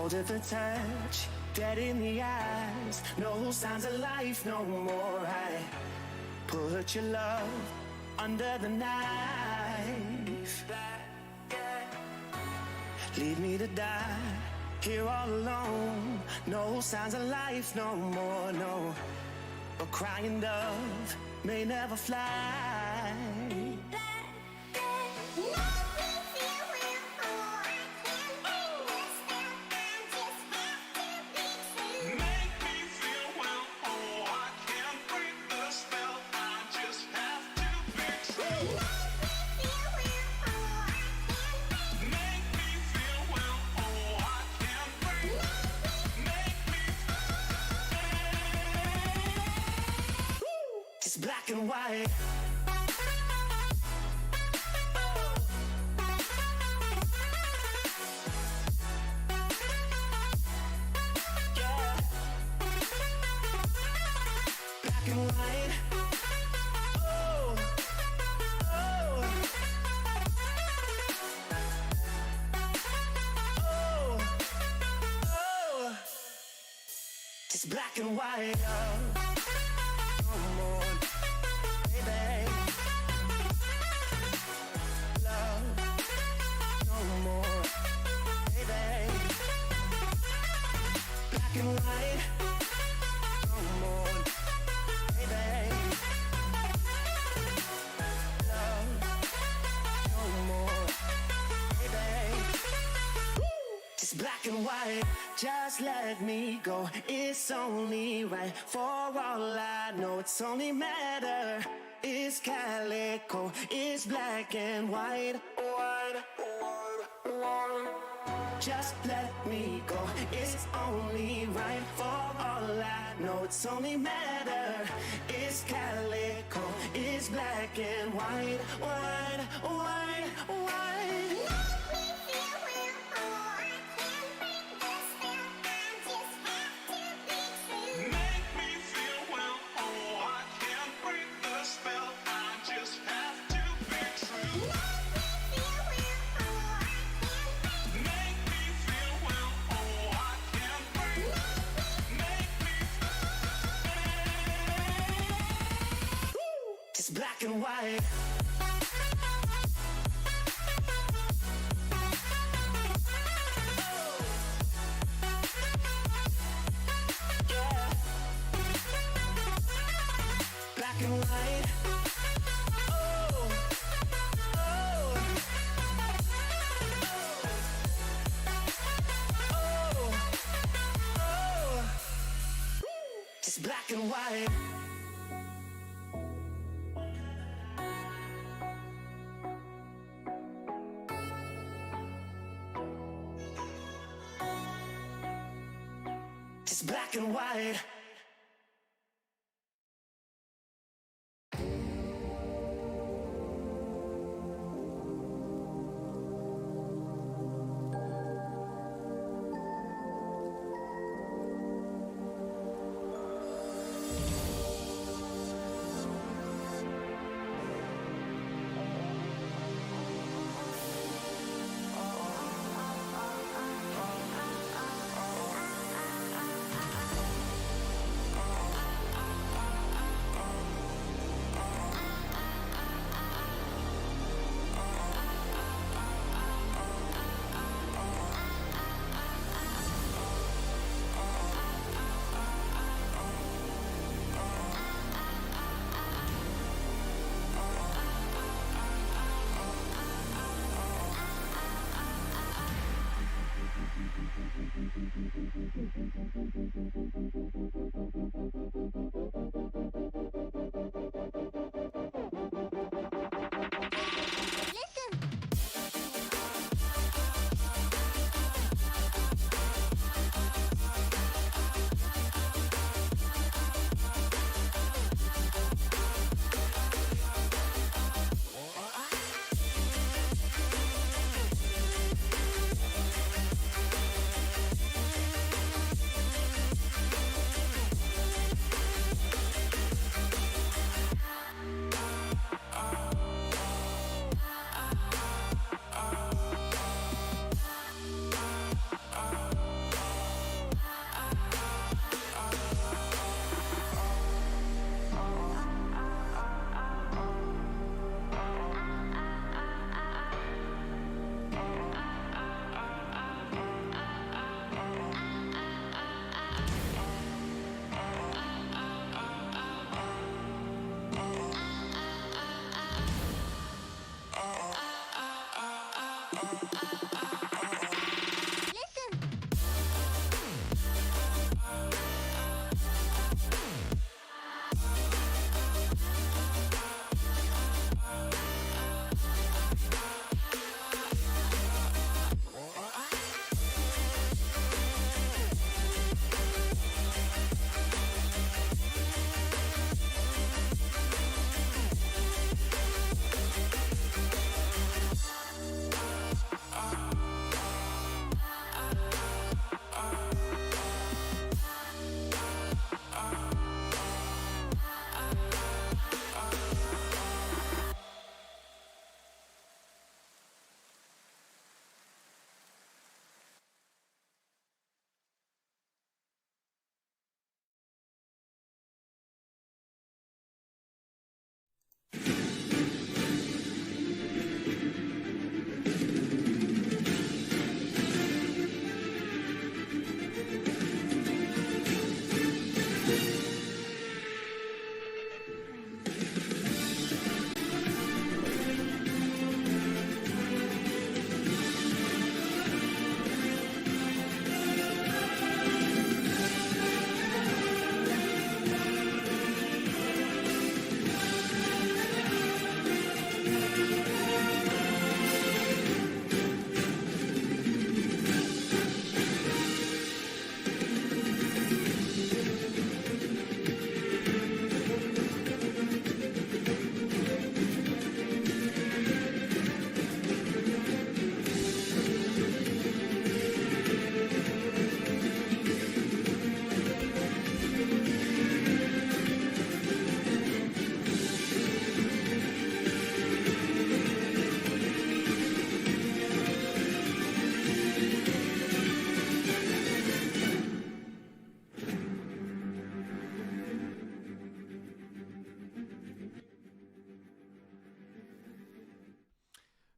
cold at the touch, dead in the eyes, no signs of life no more. I put your love under the knife. Leave me to die here all alone. No signs of life no more, no. A crying dove may never fly. Black and white. Yeah. Black and white. Oh, oh, oh, oh. Just black and white. No more. Just let me go, it's only right. For all I know, it's only matter. It's calico, it's black and white. White, white, white. Just let me go, it's only right. For all I know, it's only matter. It's calico, it's black and white. White, white, white. Black and white. Yeah. Black and white. Oh, oh, oh, oh. Just black and white. Black and white.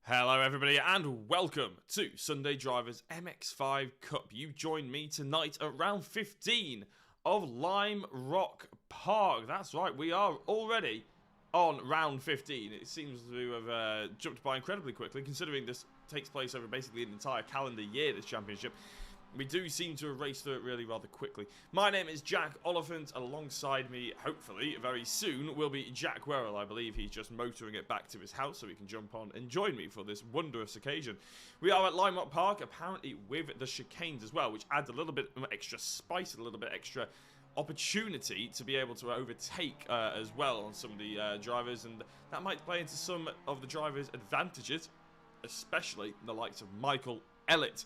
Hello everybody and welcome to Sunday Drivers MX-5 Cup. You join me tonight at round 15 of Lime Rock Park. That's right, we are already on round 15. It seems to have jumped by incredibly quickly, considering this takes place over basically an entire calendar year, this championship. We do seem to have raced through it really rather quickly. My name is Jack Oliphant. Alongside me, hopefully, very soon, will be Jack Werrell. I believe he's just motoring it back to his house so he can jump on and join me for this wondrous occasion. We are at Lime Rock Park, apparently with the chicanes as well, which adds a little bit of extra spice, a little bit extra opportunity to be able to overtake as well on some of the drivers, and that might play into some of the drivers' advantages, especially the likes of Michael Elliott.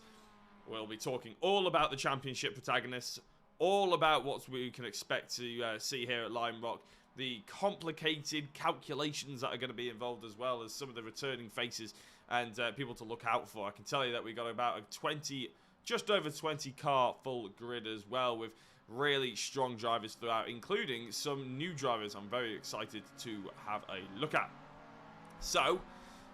We'll be talking all about the championship protagonists, all about what we can expect to see here at Lime Rock, the complicated calculations that are going to be involved, as well as some of the returning faces and people to look out for. I can tell you that we got about just over 20 car full grid as well, with really strong drivers throughout, including some new drivers I'm very excited to have a look at. So,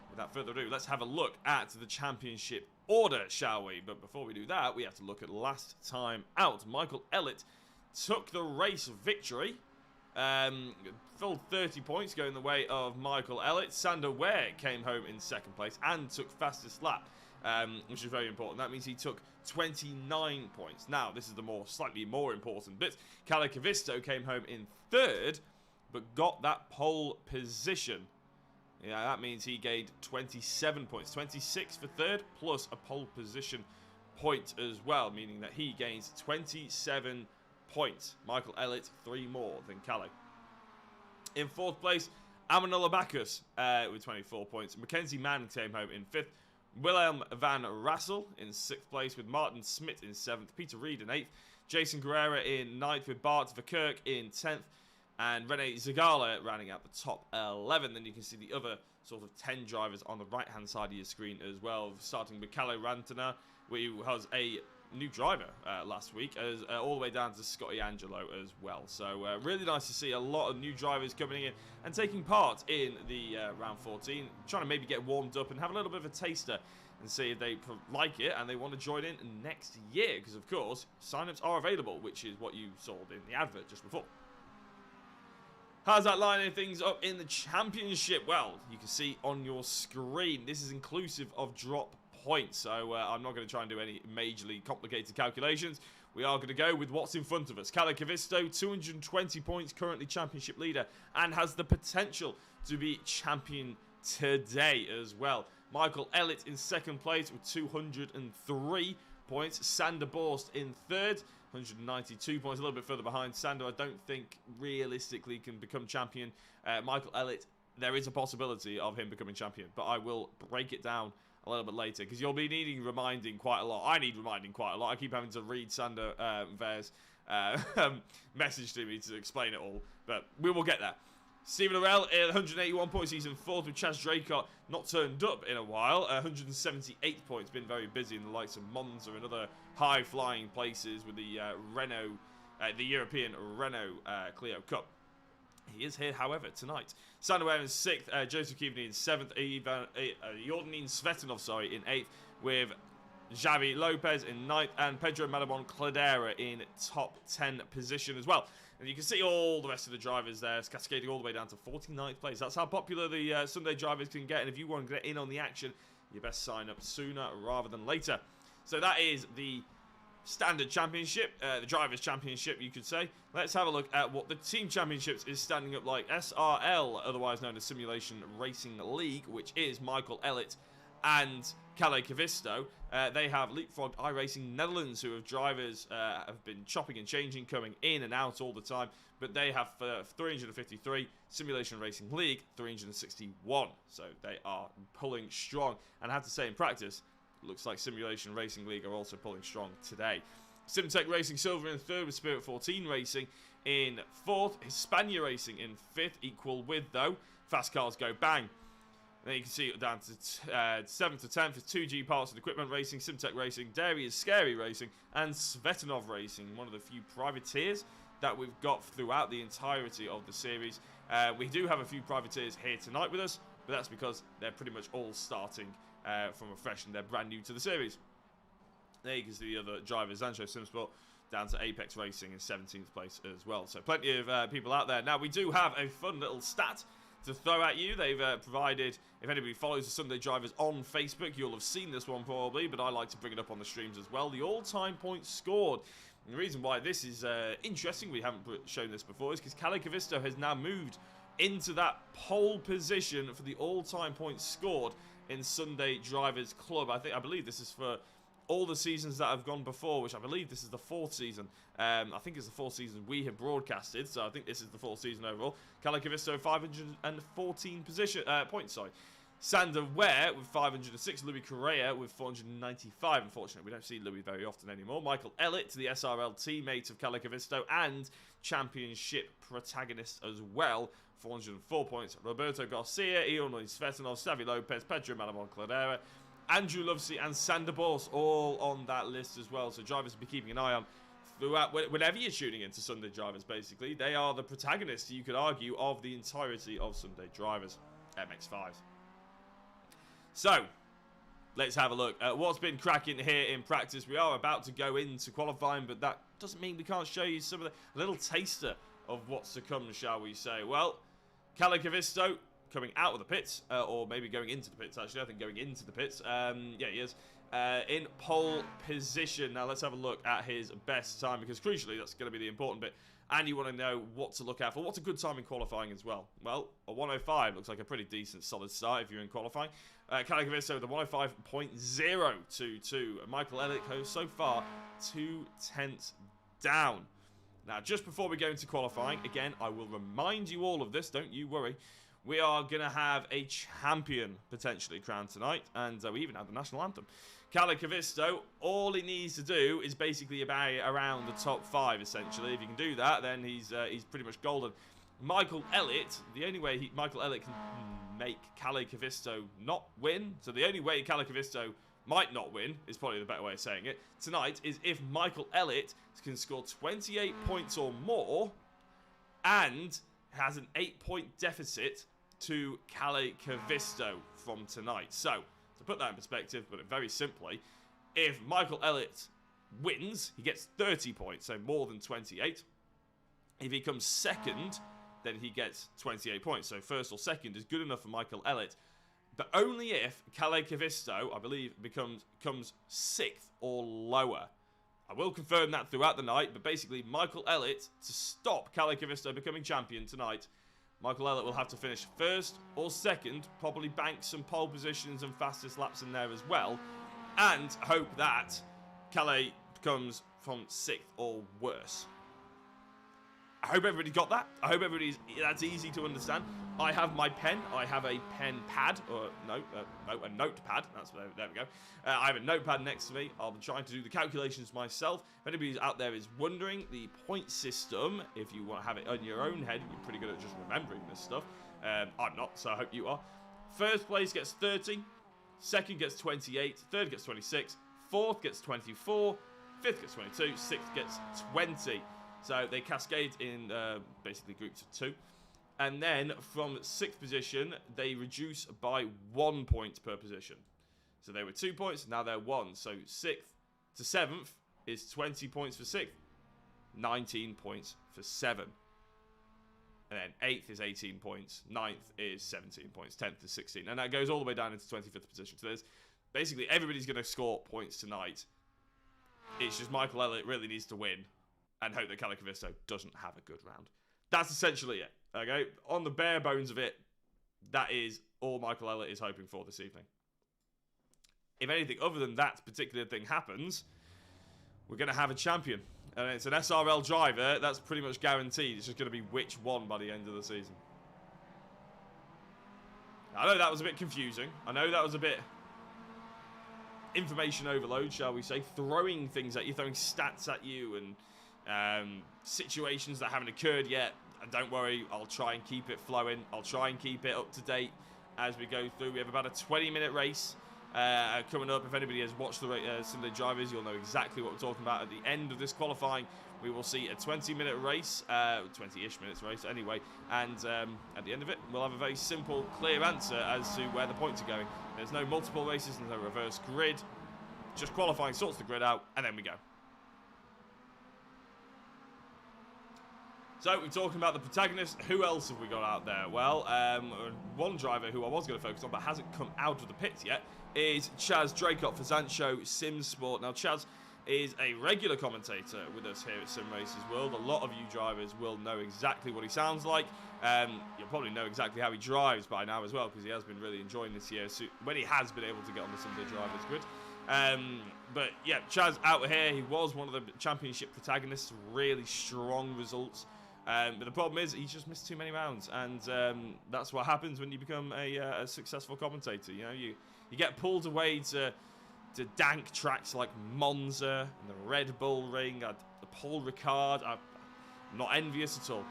without further ado, let's have a look at the championship order, shall we? But before we do that, we have to look at last time out. Michael Elliott took the race victory. Full 30 points going the way of Michael Elliott. Sander Ware came home in second place and took fastest lap, which is very important. That means he took 29 points. Now, this is the slightly more important bit. Kalle Kavisto came home in third, but got that pole position. Yeah, that means he gained 27 points. 26 for third, plus a pole position point as well, meaning that he gains 27 points. Michael Elliott, 3 more than Kalle. In fourth place, Amanullah Bacchus with 24 points. Mackenzie Mann came home in fifth. Wilhelm Van Rassel in sixth place, with Martin Smith in seventh. Peter Reed in eighth. Jason Guerrera in ninth, with Bart Verkerk in 10th. And Rene Zagala rounding out the top 11. Then you can see the other sort of 10 drivers on the right-hand side of your screen as well, starting with Kalle Rantana, who was a new driver last week, all the way down to Scotty Angelo as well. So really nice to see a lot of new drivers coming in and taking part in the round 14, trying to maybe get warmed up and have a little bit of a taster and see if they like it and they want to join in next year, because of course sign-ups are available, which is what you saw in the advert just before. How's that lining things up in the championship? Well, you can see on your screen, this is inclusive of drop points. So I'm not going to try and do any majorly complicated calculations. We are going to go with what's in front of us. Kalle Kvisto, 220 points, currently championship leader, and has the potential to be champion today as well. Michael Elliott in second place with 203 points. Sander Borst in third, 192 points, a little bit further behind. Sander, I don't think realistically can become champion. Michael Elliott, there is a possibility of him becoming champion, but I will break it down a little bit later, because you'll be needing reminding quite a lot. I need reminding quite a lot. I keep having to read Sander Ver's message to me to explain it all, but we will get there. Stephen Orell at 181 points. He's in fourth with Chaz Draycott, not turned up in a while. 178 points, been very busy in the likes of Monza and other high-flying places with the Renault, the European Renault Clio Cup. He is here, however, tonight. Sander Weir in sixth, Joseph Kivny in seventh, Jordanin Svetanov, in eighth, with Xavi Lopez in ninth, and Pedro Malamon Cladera in top 10 position as well. And you can see all the rest of the drivers there cascading all the way down to 49th place. That's how popular the Sunday drivers can get, and if you want to get in on the action, you best sign up sooner rather than later. So that is the standard championship, the drivers championship, you could say. Let's have a look at what the team championships is standing up like. SRL, otherwise known as Simulation Racing League, which is Michael Elliott and Kalle Kvisto. They have leapfrogged iRacing Netherlands, who have drivers have been chopping and changing, coming in and out all the time, but they have 353, Simulation Racing League 361, so they are pulling strong. And I have to say, in practice, looks like Simulation Racing League are also pulling strong today. Simtech Racing Silver in third, with Spirit 14 Racing in fourth, Hispania Racing in fifth, equal with, though, Fast Cars Go Bang. Then you can see it down to 7th to 10th is 2G Parts and Equipment Racing, Simtech Racing, Dairy is Scary Racing, and Svetanov Racing, one of the few privateers that we've got throughout the entirety of the series. We do have a few privateers here tonight with us, but that's because they're pretty much all starting from afresh and they're brand new to the series. There you can see the other drivers, Zancho Simsport down to Apex Racing in 17th place as well. So plenty of people out there. Now we do have a fun little stat to throw at you. They've provided, if anybody follows the Sunday Drivers on Facebook, you'll have seen this one probably, but I like to bring it up on the streams as well. The all-time points scored. And the reason why this is interesting, we haven't shown this before, is because Kalle Kvisto has now moved into that pole position for the all-time points scored in Sunday Drivers Club. I believe this is for all the seasons that have gone before, which I believe this is the fourth season. I think it's the fourth season we have broadcasted, so I think this is the fourth season overall. Kalle Kvisto 514 points. Sander Weir with 506, Louis Correa with 495. Unfortunately, we don't see Louis very often anymore. Michael Elliott, the SRL teammate of Kalle Kvisto and championship protagonist as well, 404 points. Roberto Garcia, Ion Svetanov, Xavi Lopez, Pedro Malamon Cladera, Andrew Lovesey and Sander Borst all on that list as well. So drivers to be keeping an eye on throughout, whenever you're tuning into Sunday Drivers, basically. They are the protagonists, you could argue, of the entirety of Sunday Drivers, MX-5s. So, let's have a look at what's been cracking here in practice. We are about to go into qualifying, but that doesn't mean we can't show you some of the little taster of what's to come, shall we say. Well, Kalle Kvisto coming out of the pits, or maybe going into the pits, actually. I think going into the pits. Yeah, he is. In pole position. Now, let's have a look at his best time, because crucially, that's going to be the important bit. And you want to know what to look out for. What's a good time in qualifying as well? Well, a 105 looks like a pretty decent, solid start if you're in qualifying. Kalle Kvisto with a 105.022. Michael Elliott goes so far 2/10 down. Now, just before we go into qualifying, again, I will remind you all of this, don't you worry. We are going to have a champion potentially crowned tonight, and we even have the national anthem. Kalle Kvisto, all he needs to do is basically about around the top 5, essentially. If you can do that, then he's pretty much golden. Michael Elliott, the only way Michael Elliott can make Kalle Kvisto not win, so the only way Kalle Kvisto might not win, is probably the better way of saying it, tonight, is if Michael Elliott can score 28 points or more, and has an 8-point deficit to Kalle Kvisto from tonight. So, to put that in perspective, but very simply, if Michael Elliott wins, he gets 30 points, so more than 28. If he comes second, then he gets 28 points. So first or second is good enough for Michael Elliott. but only if Calais Cavisto, I believe, comes 6th or lower. I will confirm that throughout the night, but basically Michael Elliott, to stop Calais Cavisto becoming champion tonight, Michael Elliott will have to finish 1st or 2nd, probably bank some pole positions and fastest laps in there as well, and hope that Calais comes from 6th or worse. I hope everybody got that. I hope that's easy to understand. I have my pen. I have a pen pad, or a notepad. There we go. I have a notepad next to me. I'll be trying to do the calculations myself. If anybody out there is wondering, the point system, if you want to have it on your own head, you're pretty good at just remembering this stuff. I'm not, so I hope you are. 1st place gets 30. 2nd gets 28. 3rd gets 26. 4th gets 24. 5th gets 22. 6th gets 20. So they cascade in basically groups of 2. And then from 6th position, they reduce by 1 point per position. So they were 2 points, now they're 1. So 6th to 7th is 20 points for 6th, 19 points for 7. And then 8th is 18 points, 9th is 17 points, 10th is 16. And that goes all the way down into 25th position. So there's basically everybody's going to score points tonight. It's just Michael Elliott really needs to win and hope that Calais Cavisto doesn't have a good round. That's essentially it, okay? On the bare bones of it, that is all Michael Elliott is hoping for this evening. If anything other than that particular thing happens, we're going to have a champion. And it's an SRL driver, that's pretty much guaranteed. It's just going to be which one by the end of the season. I know that was a bit confusing. I know that was a bit information overload, shall we say. Throwing things at you, throwing stats at you, and situations that haven't occurred yet. And don't worry, I'll try and keep it flowing. I'll try and keep it up to date as we go through. We have about a 20-minute race coming up. If anybody has watched the Sunday Drivers, you'll know exactly what we're talking about. At the end of this qualifying, we will see a 20-minute race, 20-ish minutes race anyway, and at the end of it, we'll have a very simple, clear answer as to where the points are going. There's no multiple races, there's no reverse grid. Just qualifying sorts the grid out, and then we go. So, we're talking about the protagonist. Who else have we got out there? Well, one driver who I was going to focus on but hasn't come out of the pits yet is Chaz Draycott for Zancho Sim Sport. Now, Chaz is a regular commentator with us here at Sim Racers World. A lot of you drivers will know exactly what he sounds like. You'll probably know exactly how he drives by now as well, because he has been really enjoying this year when he has been able to get on the Sunday Drivers grid. But yeah, Chaz out here, he was one of the championship protagonists, really strong results. But the problem is, he's just missed too many rounds, and that's what happens when you become a successful commentator. You know, you get pulled away to dank tracks like Monza and the Red Bull Ring, the Paul Ricard. I'm not envious at all.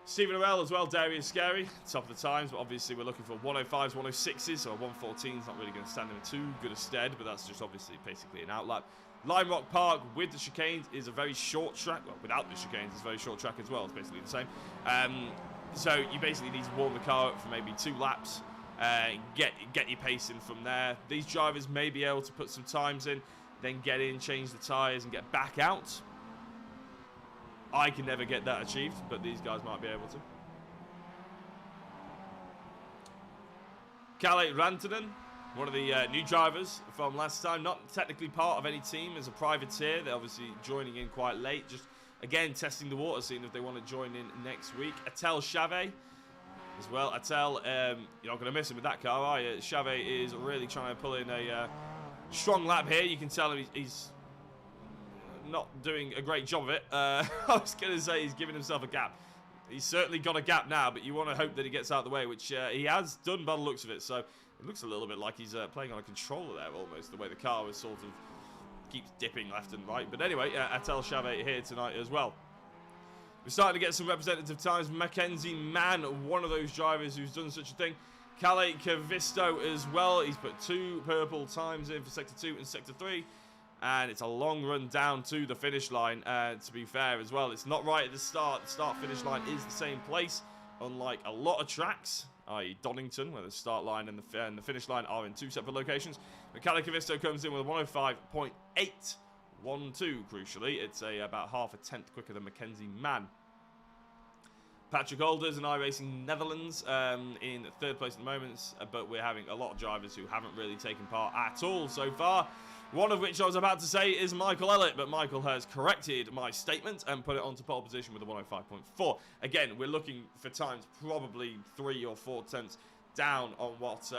Stephen Orell as well, Darius Scary, top of the times, but obviously we're looking for 105s, 106s, so a 114 is not really going to stand him in too good a stead, but that's just obviously basically an outlap. Lime Rock Park with the chicanes is a very short track. Well, without the chicanes, it's a very short track as well. It's basically the same. So you basically need to warm the car up for maybe 2 laps. Get your pace in from there. These drivers may be able to put some times in, then get in, change the tyres, and get back out. I can never get that achieved, but these guys might be able to. Kalle Rantanen, one of the new drivers from last time, not technically part of any team as a privateer. They're obviously joining in quite late, just again testing the water, seeing if they want to join in next week. Attel Chave as well. Attel, you're not going to miss him with that car, are you? Chave is really trying to pull in a strong lap here. You can tell him he's not doing a great job of it. I was going to say he's giving himself a gap. He's certainly got a gap now, but you want to hope that he gets out of the way, which he has done by the looks of it. So it looks a little bit like he's playing on a controller there, almost, the way the car was sort of keeps dipping left and right. But anyway, Attel Chave here tonight as well. We're starting to get some representative times. Mackenzie Mann, one of those drivers who's done such a thing. Kalle Cavisto as well. He's put 2 purple times in for Sector 2 and Sector 3. And it's a long run down to the finish line, to be fair as well. It's not right at the start. The start-finish line is the same place, unlike a lot of tracks, i.e. Donington, where the start line and the finish line are in 2 separate locations. But Kalle Cavisto comes in with a 105.812, crucially. It's about half a tenth quicker than Mackenzie Mann. Patrick Alders and iRacing Netherlands in third place at the moment, but we're having a lot of drivers who haven't really taken part at all so far. One of which I was about to say is Michael Elliott, but Michael has corrected my statement and put it onto pole position with a 105.4. Again, we're looking for times probably 3 or 4 tenths down on what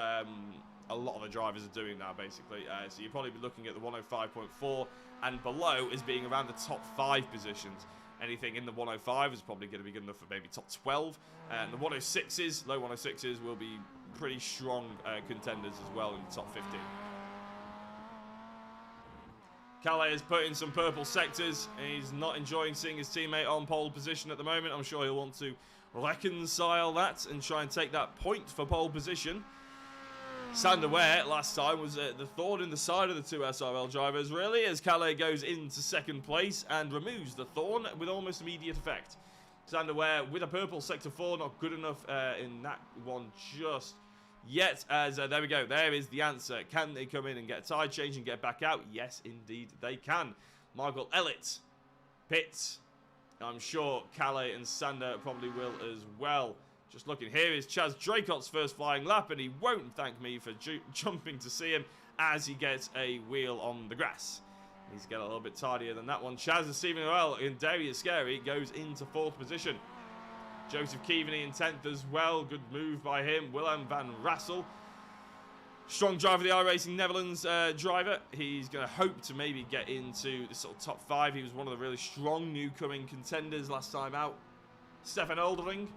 a lot of the drivers are doing now, basically. So you'll probably be looking at the 105.4 and below as being around the top 5 positions. Anything in the 105 is probably going to be good enough for maybe top 12. And the 106s, low 106s, will be pretty strong contenders as well in the top 15. Calais has put in some purple sectors. He's not enjoying seeing his teammate on pole position at the moment. I'm sure he'll want to reconcile that and try and take that point for pole position. Sander Ware last time was the thorn in the side of the 2 SRL drivers, really, as Calais goes into second place and removes the thorn with almost immediate effect. Sander Ware with a purple sector 4, not good enough in that one just yet, as there we go, there is the answer. Can they come in and get a tire change and get back out? Yes, indeed they can. Michael Elliott pits. I'm sure Calais and Sander probably will as well. Just looking here is Chaz Draycott's first flying lap, and he won't thank me for jumping to see him as he gets a wheel on the grass. He's getting a little bit tardier than that one. Chaz is receiving well, and Darius Scary goes into 4th position. Joseph Keaveney in 10th as well. Good move by him. Wilhelm Van Rassel. Strong driver, the iRacing Netherlands driver. He's going to hope to maybe get into the sort of top 5. He was one of the really strong newcoming contenders last time out. Stefan Oldering.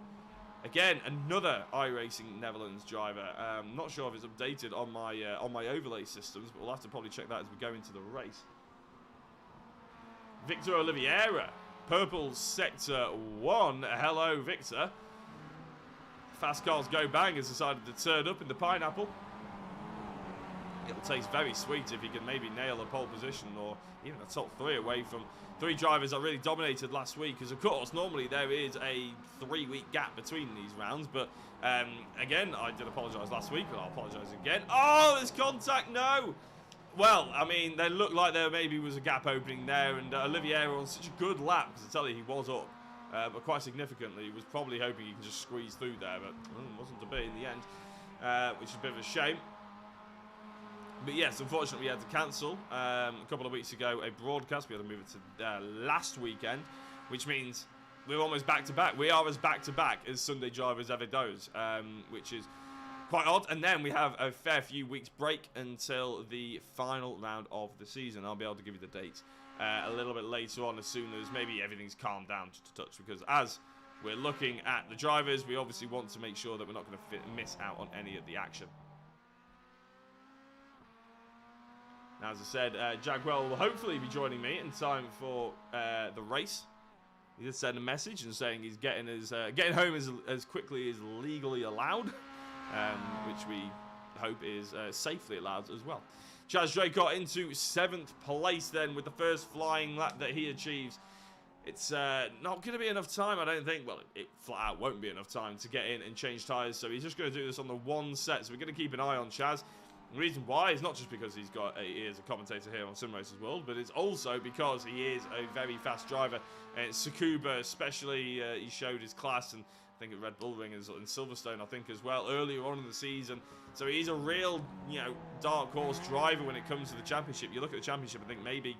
Again, another iRacing Netherlands driver. Not sure if it's updated on my overlay systems, but we'll have to probably check that as we go into the race. Victor Oliveira. Purple Sector 1. Hello, Victor. Fast Cars Go Bang has decided to turn up in the pineapple. It'll taste very sweet if he can maybe nail a pole position or even a top 3 away from 3 drivers that really dominated last week. Because, of course, normally there is a 3-week gap between these rounds. But, again, I did apologise last week, but I'll apologise again. Oh, there's contact. No. Well, I mean, they looked like there maybe was a gap opening there, and Oliveira on such a good lap, because I tell you, he was up, but quite significantly. He was probably hoping he could just squeeze through there, but wasn't to be in the end, which is a bit of a shame. But yes, unfortunately, we had to cancel a couple of weeks ago a broadcast. We had to move it to last weekend, which means we're almost back-to-back. We are as back-to-back as Sunday Drivers ever goes, which is quite odd. And then we have a fair few weeks break until the final round of the season. I'll be able to give you the dates a little bit later on, as soon as maybe everything's calmed down just a touch, because as we're looking at the drivers, we obviously want to make sure that we're not going to miss out on any of the action. Now, as I said, Jack Werrell will hopefully be joining me in time for the race. He did send a message and saying he's getting home as quickly as legally allowed, which we hope is safely allowed as well. Chaz Draycott into 7th place then with the first flying lap that he achieves. It's not going to be enough time, I don't think. Well, it flat out won't be enough time to get in and change tyres, so he's just going to do this on the one set. So we're going to keep an eye on Chaz. The reason why is not just because he is a commentator here on Sim Racers World, but it's also because he is a very fast driver. And Tsukuba especially, he showed his class, and I think at Red Bull Ring and Silverstone, I think, as well, earlier on in the season. So he's a real, dark horse driver when it comes to the championship. You look at the championship and think maybe,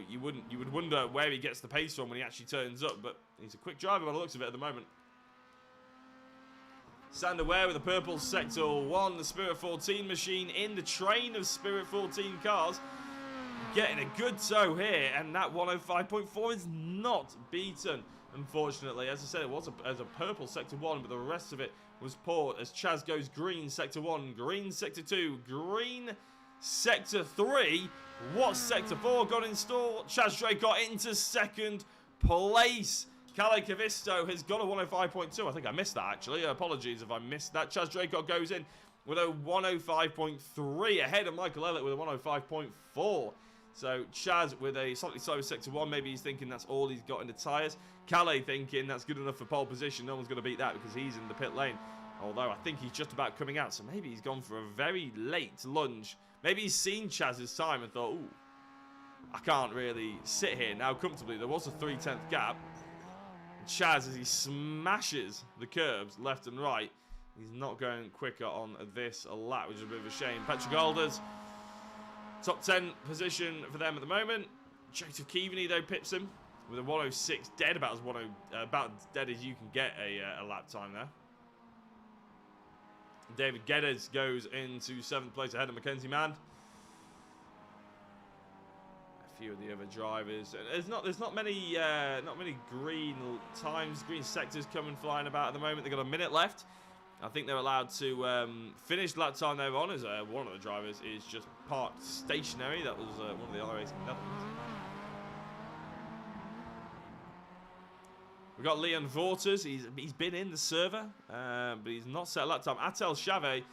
you would wonder where he gets the pace from when he actually turns up, but he's a quick driver by the looks of it at the moment. Sander Ware with the purple Sector 1, the Spirit 14 machine in the train of Spirit 14 cars. Getting a good tow here, and that 105.4 is not beaten, unfortunately. As I said, it was a purple Sector 1, but the rest of it was poor as Chaz goes green Sector 1, green Sector 2, green Sector 3. What Sector 4 got in store? Chaz Drake got into 2nd place. Calais Cavisto has got a 105.2. I think I missed that, actually. Apologies if I missed that. Chaz Draycott goes in with a 105.3 ahead of Michael Elliott with a 105.4. So Chaz with a slightly slower Sector 1. Maybe he's thinking that's all he's got in the tyres. Calais thinking that's good enough for pole position. No one's going to beat that because he's in the pit lane. Although I think he's just about coming out. So maybe he's gone for a very late lunge. Maybe he's seen Chaz's time and thought, ooh, I can't really sit here now comfortably. There was a 3/10 gap. Chaz, as he smashes the curbs left and right, he's not going quicker on this lap, which is a bit of a shame. Patrick Alders, top 10 position for them at the moment. Joseph Keaveney, though, pips him with a 106 dead, about as dead as you can get a lap time there. David Geddes goes into 7th place ahead of Mackenzie Mann. A few of the other drivers. There's not many green times, green sectors coming flying about at the moment. They've got a minute left. I think they're allowed to finish the lap time they're on, as one of the drivers is just parked stationary. That was one of the other races. We've got Leon Vorters. He's been in the server, but he's not set a lap time. Atel Chave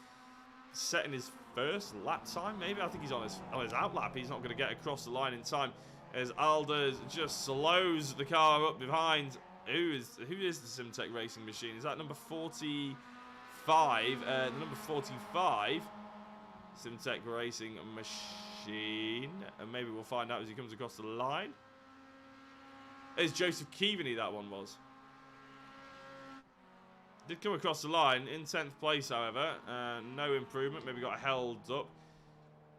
setting his first lap time, maybe. I think he's on his out lap. He's not going to get across the line in time, as Alders just slows the car up behind. Who is the Simtech Racing Machine? Is that number 45? The number 45 Simtech Racing Machine, and maybe we'll find out as he comes across the line. It's Joseph Keaveney, that one was. Did come across the line in 10th place, however. No improvement. Maybe got held up.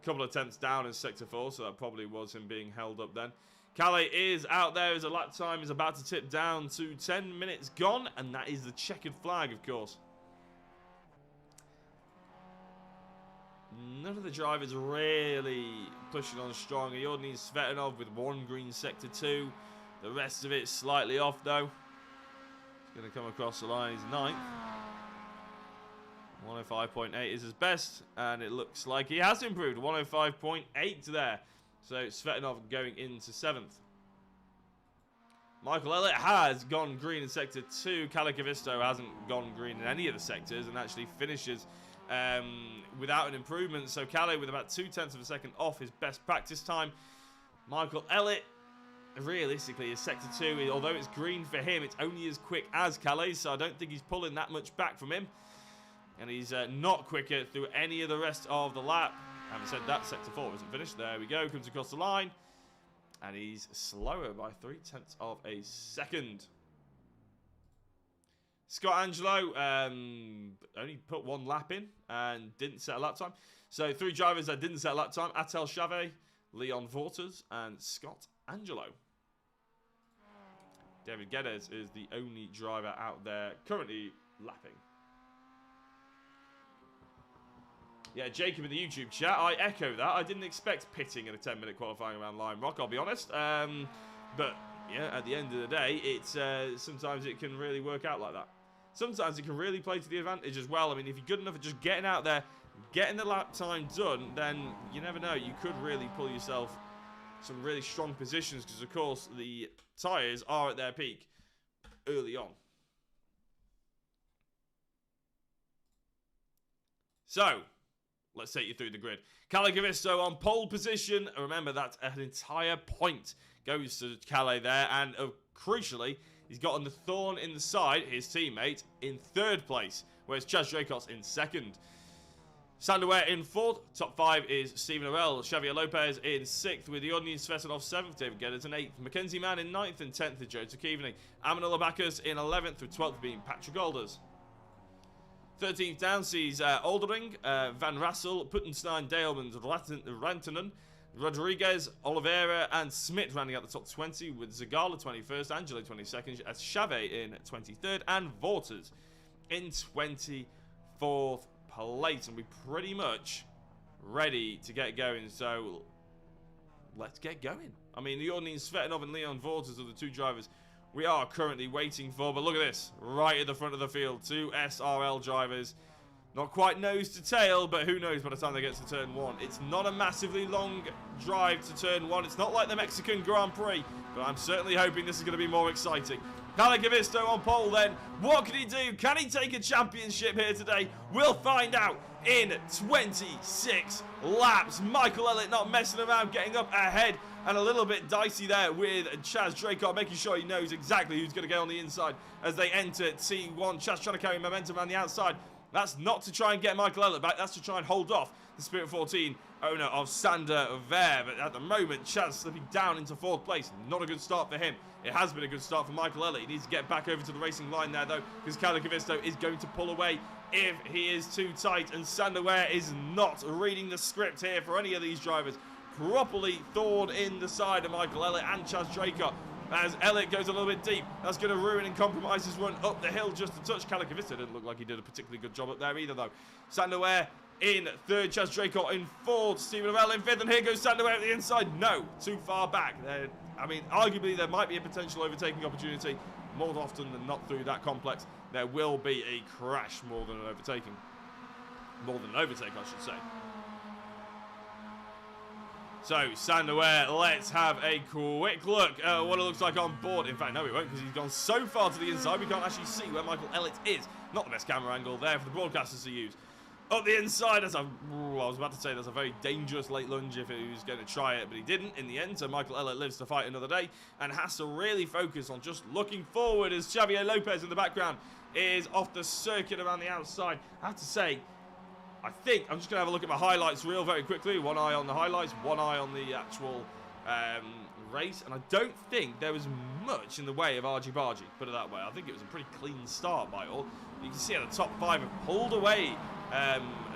A couple of attempts down in Sector 4, so that probably was him being held up then. Calais is out there as a lap time is about to tip down to 10 minutes gone, and that is the checkered flag, of course. None of the drivers really pushing on strong. Yordney Svetanov with 1 green Sector 2. The rest of it slightly off, though. He's going to come across the line. He's 9th. 105.8 is his best, and it looks like he has improved. 105.8 there. So Svetanov going into 7th. Michael Elliott has gone green in Sector 2. Kalle Kavisto hasn't gone green in any of the sectors and actually finishes without an improvement. So Kalle with about 0.2 of a second off his best practice time. Michael Elliott, realistically, is Sector 2, although it's green for him, it's only as quick as Calais, so I don't think he's pulling that much back from him. And he's not quicker through any of the rest of the lap. Having said that, Sector 4 isn't finished. There we go, comes across the line. And he's slower by 0.3 of a second. Scott Angelo only put 1 lap in and didn't set a lap time. So 3 drivers that didn't set a lap time: Atel Chave, Leon Vorters, and Scott Angelo. David Geddes is the only driver out there currently lapping. Yeah, Jacob in the YouTube chat, I echo that. I didn't expect pitting in a 10-minute qualifying around Lime Rock, I'll be honest. But yeah, at the end of the day, it's sometimes it can really work out like that. Sometimes it can really play to the advantage as well. I mean, if you're good enough at just getting out there, getting the lap time done, then you never know. You could really pull yourself some really strong positions, because, of course, the tyres are at their peak early on. So, let's take you through the grid. Kalle Kavisto on pole position. Remember that an entire point goes to Kalle there. And crucially, he's gotten the thorn in the side, his teammate, in 3rd place, whereas Chaz Dracos in 2nd. Sander Ware in 4th. Top 5 is Stephen Orell. Xavier Lopez in 6th, with Yordney Svetanov 7th. David Geddes in 8th. Mackenzie Mann in 9th, and 10th is Joseph Keaveney. Amanullah Bacchus in 11th, with 12th being Patrick Alders. 13th down sees Oldering, Van Rassel, Puttenstein, Daleman, Rantanen, Rodriguez, Oliveira, and Smith rounding out the top 20, with Zagala 21st, Angelo 22nd, as Chave in 23rd, and Vorters in 24th place. And we're pretty much ready to get going, so let's get going. I mean, Yordney Svetanov and Leon Vorters are the 2 drivers we are currently waiting for, but look at this, right at the front of the field, 2 SRL drivers. Not quite nose to tail, but who knows by the time they get to turn 1. It's not a massively long drive to turn 1. It's not like the Mexican Grand Prix, but I'm certainly hoping this is going to be more exciting. Kalle Kavisto on pole then. What can he do? Can he take a championship here today? We'll find out in 26 laps. Michael Elliott not messing around, getting up ahead, and a little bit dicey there with Chaz Dracos, making sure he knows exactly who's going to go on the inside as they enter T1. Chaz trying to carry momentum around the outside. That's not to try and get Michael Elliott back. That's to try and hold off the Spirit 14 owner of Sander Ver. But at the moment, Chaz slipping down into 4th place. Not a good start for him. It has been a good start for Michael Elliott. He needs to get back over to the racing line there, though, because Calicavisto is going to pull away if he is too tight. And Sander Ver is not reading the script here for any of these drivers. Properly thawed in the side of Michael Elliott and Chaz Draycott. As Elliott goes a little bit deep, that's going to ruin and compromise his run up the hill just a touch. Calicavisto didn't look like he did a particularly good job up there either, though. Sander Ver in 3rd, Chaz Draycott in 4th, Stephen Arell in 5th, and here goes Sander Ver at the inside. No, too far back. I mean, arguably there might be a potential overtaking opportunity. More often than not through that complex, there will be a crash more than an overtaking. More than an overtake, I should say. So, Sander Ver, let's have a quick look at what it looks like on board. In fact, no, we won't, because he's gone so far to the inside, we can't actually see where Michael Elliott is. Not the best camera angle there for the broadcasters to use. Up the inside, I was about to say that's a very dangerous late lunge if he was going to try it, but he didn't in the end. So Michael Elliott lives to fight another day and has to really focus on just looking forward as Xavier Lopez in the background is off the circuit around the outside. I have to say, I think I'm just going to have a look at my highlights reel very quickly. One eye on the highlights, one eye on the actual race. And I don't think there was much in the way of argy-bargy, put it that way. I think it was a pretty clean start by all. You can see at the top 5 have pulled away.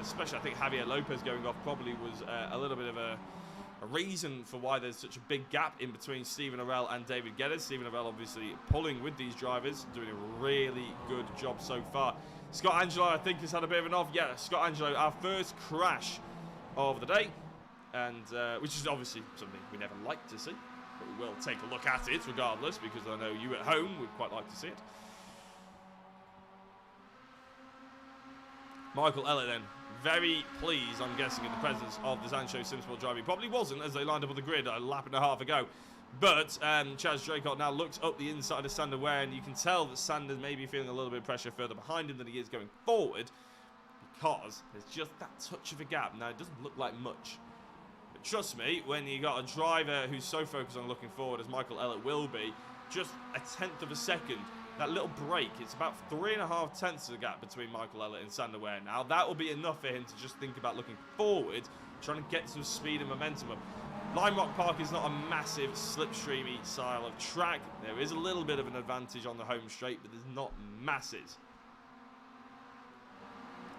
Especially I think Javier Lopez going off probably was a little bit of a reason for why there's such a big gap in between Stephen Arell and David Geddes. Stephen Arell obviously pulling with these drivers, doing a really good job so far. Scott Angelo, I think, has had a bit of an off. Yeah, Scott Angelo, our first crash of the day, and which is obviously something we never like to see, but we will take a look at it regardless, because I know you at home would quite like to see it. Michael Elliott then, very pleased, I'm guessing, in the presence of the Zancho Simsport driver. He probably wasn't, as they lined up on the grid a lap and a half ago. But Chaz Draycott now looks up the inside of Sander Ver, and you can tell that Sander's maybe feeling a little bit of pressure further behind him than he is going forward, because there's just that touch of a gap. Now, it doesn't look like much. But trust me, when you got a driver who's so focused on looking forward, as Michael Elliott will be, just a tenth of a second, that little break, it's about 3.5 tenths of the gap between Michael Elliott and Sander Ver. Now, that will be enough for him to just think about looking forward, trying to get some speed and momentum up. Lime Rock Park is not a massive slipstreamy style of track. There is a little bit of an advantage on the home straight, but there's not masses.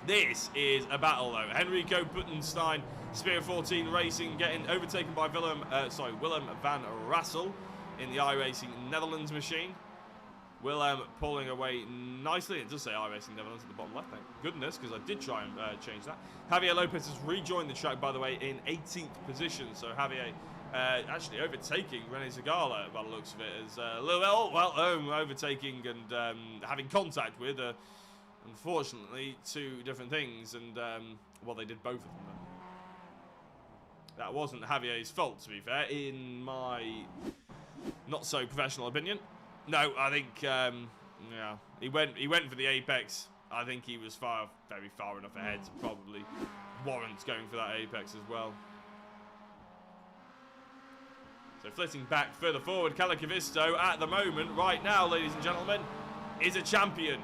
This is a battle, though. Henrico Puttenstein, Spirit 14 Racing, getting overtaken by Wilhelm Van Rassel in the iRacing Netherlands machine. Wilhelm pulling away nicely. It does say iRacing Netherlands at the bottom left, thank goodness, because I did try and change that. Javier Lopez has rejoined the track, by the way, in 18th position. So Javier actually overtaking Rene Zagala, by the looks of it, is a little bit, overtaking and having contact with, unfortunately, 2 different things. And, well, they did both of them, though. That wasn't Javier's fault, to be fair, in my not-so-professional opinion. No, I think, yeah, he went for the apex. I think he was very far enough ahead to probably warrant going for that apex as well. So flitting back further forward, Calicavisto at the moment, right now, ladies and gentlemen, is a champion.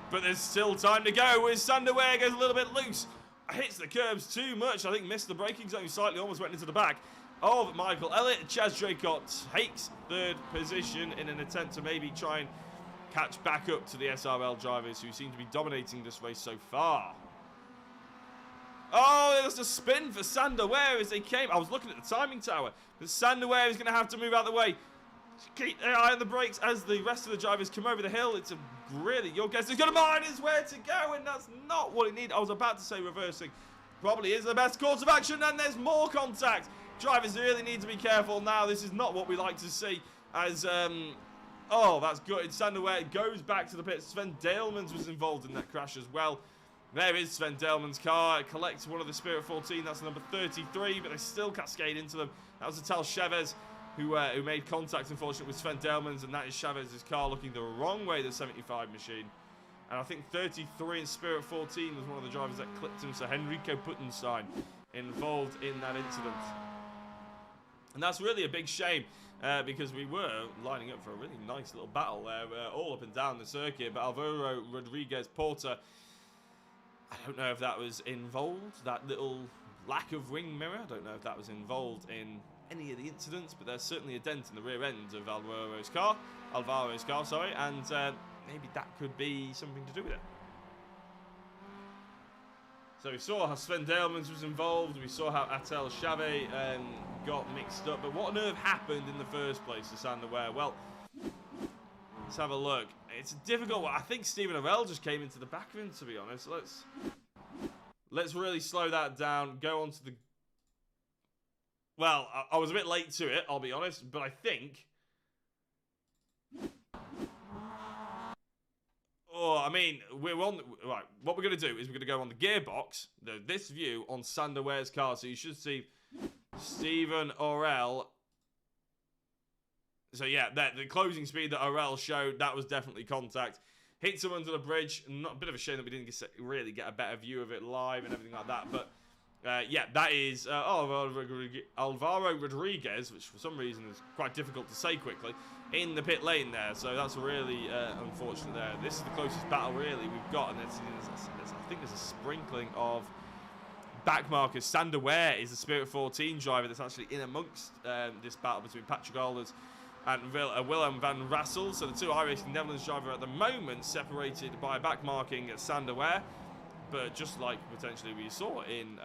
But there's still time to go as Sander Ver goes a little bit loose. Hits the curbs too much. I think missed the braking zone slightly, almost went into the back of Michael Elliott. Chaz Draycott takes 3rd position in an attempt to maybe try and catch back up to the SRL drivers who seem to be dominating this race so far. Oh, there was a spin for Sander Ver as they came. I was looking at the timing tower, but Sander Ver is going to have to move out of the way. Keep an eye on the brakes as the rest of the drivers come over the hill. It's a really, your guess is going to mind is where to go, and that's not what it needed. I was about to say reversing. Probably is the best course of action, and there's more contact. Drivers really need to be careful now. This is not what we like to see as, oh, that's good. Sander Ver goes back to the pits. Sven Dalemans was involved in that crash as well. There is Sven Dalemans' car. It collects one of the Spirit 14. That's number 33, but they still cascade into them. That was Atal Chavez who made contact, unfortunately, with Sven Dalemans, and that is Chavez's car looking the wrong way, the 75 machine. And I think 33 in Spirit 14 was one of the drivers that clipped him, so Henrico Puttenstein involved in that incident. And that's really a big shame because we were lining up for a really nice little battle there, all up and down the circuit. But Alvaro Rodriguez Porter, I don't know if that was involved, that little lack of wing mirror. I don't know if that was involved in any of the incidents, but there's certainly a dent in the rear end of Alvaro's car, and maybe that could be something to do with it. So we saw how Sven Dalemans was involved, we saw how Atel Chave got mixed up, but what on earth happened in the first place to Sander Ware? Well, let's have a look. It's a difficult one. I think Stephen Arell just came into the back of him, to be honest. Let's really slow that down, go on to the... Well, I was a bit late to it, I'll be honest, but I think... Oh, I mean, we're on... Right, what we're going to do is we're going to go on the gearbox, this view on Sander Ware's car, so you should see Stephen Arell. So yeah, the closing speed that Arell showed, that was definitely contact. Hits him under the bridge. Not a bit of a shame that we didn't really get a better view of it live and everything like that, but... yeah, that is Alvaro Rodriguez, which for some reason is quite difficult to say quickly, in the pit lane there. So that's really unfortunate there. This is the closest battle really we've got, and I think there's a sprinkling of back markers. Sander Ware is the Spirit 14 driver that's actually in amongst this battle between Patrick Alders and Wilhelm Van Rassel. So the two iRacing Netherlands driver at the moment separated by back marking at Sander Ware. But just like potentially we saw in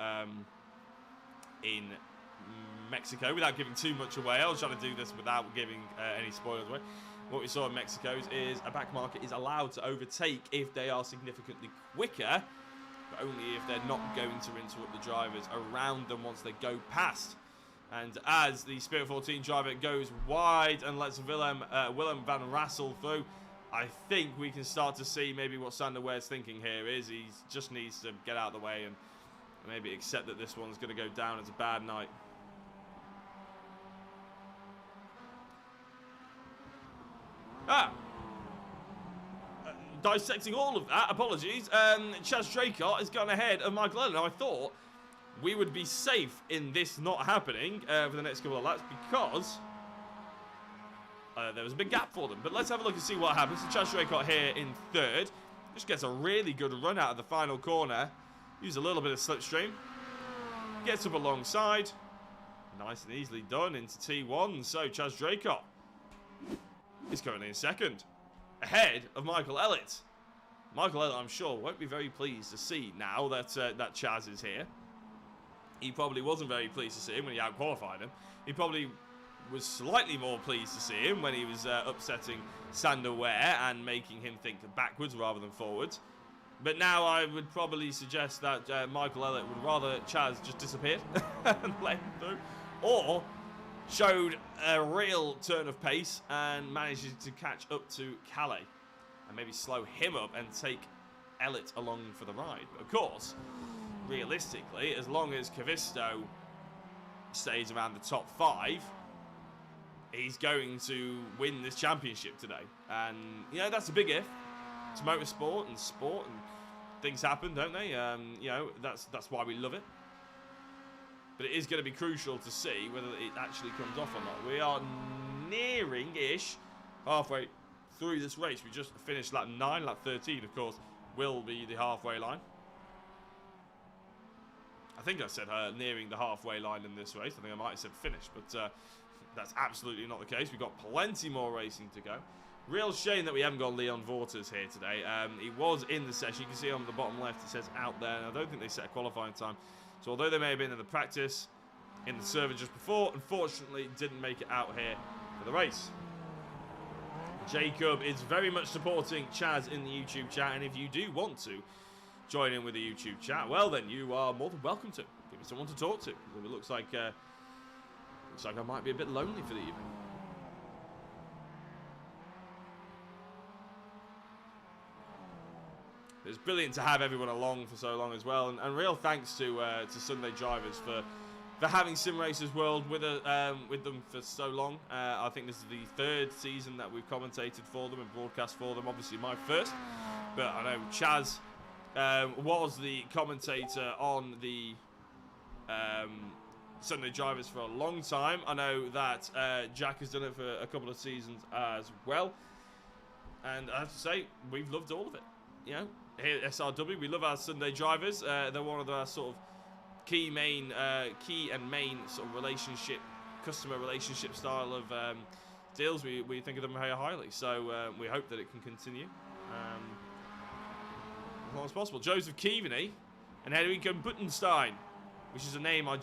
Mexico, without giving too much away, I was trying to do this without giving any spoilers away. What we saw in Mexico is a back marker is allowed to overtake if they are significantly quicker, but only if they're not going to interrupt the drivers around them once they go past. And as the Spirit 14 driver goes wide and lets Wilhelm Van Rassel through, I think we can start to see maybe what Sander Ware's thinking here is he just needs to get out of the way and maybe accept that this one's going to go down as a bad night. Dissecting all of that, apologies, Chaz Draycott has gone ahead of Michael Ellen. Now, I thought we would be safe in this not happening for the next couple of laps because... there was a big gap for them. But let's have a look and see what happens. So Chaz Draycott here in third. Just gets a really good run out of the final corner. Use a little bit of slipstream. Gets up alongside. Nice and easily done into T1. So Chaz Draycott is currently in second. Ahead of Michael Ellett. Michael Ellett, I'm sure, won't be very pleased to see now that, that Chaz is here. He probably wasn't very pleased to see him when he out-qualified him. He probably... was slightly more pleased to see him when he was upsetting Sander Ware and making him think backwards rather than forwards. But now I would probably suggest that Michael Ellett would rather Chaz just disappeared and let him through, or showed a real turn of pace and managed to catch up to Calais and maybe slow him up and take Ellett along for the ride. But of course, realistically, as long as Cavisto stays around the top 5, he's going to win this championship today. And, you know, that's a big if. It's motorsport and sport and things happen, don't they? You know, that's why we love it. But it is going to be crucial to see whether it actually comes off or not. We are nearing-ish halfway through this race. We just finished lap 9, lap 13, of course, will be the halfway line. I think I said nearing the halfway line in this race. I think I might have said finish, but... that's absolutely not the case. We've got plenty more racing to go. Real shame that we haven't got Leon Vorters here today. He was in the session. You can see on the bottom left it says out there. And I don't think they set a qualifying time. So although they may have been in the practice, in the server just before, unfortunately didn't make it out here for the race. Jacob is very much supporting Chaz in the YouTube chat. And if you do want to join in with the YouTube chat, well then you are more than welcome to. Give me someone to talk to. It looks like... looks like I might be a bit lonely for the evening. It's brilliant to have everyone along for so long as well, and real thanks to Sunday Drivers for having Sim Racers World with them for so long. I think this is the 3rd season that we've commentated for them and broadcast for them. Obviously my first, but I know Chaz was the commentator on the Sunday Drivers for a long time. I know that Jack has done it for a couple of seasons as well, and I have to say we've loved all of it. You know, here at SRW we love our Sunday Drivers. They're one of our sort of key and main sort of relationship, customer relationship style of deals, we think of them very highly. So we hope that it can continue as long as possible. Joseph Keaveney and Henrico Buttenstein, which is a name I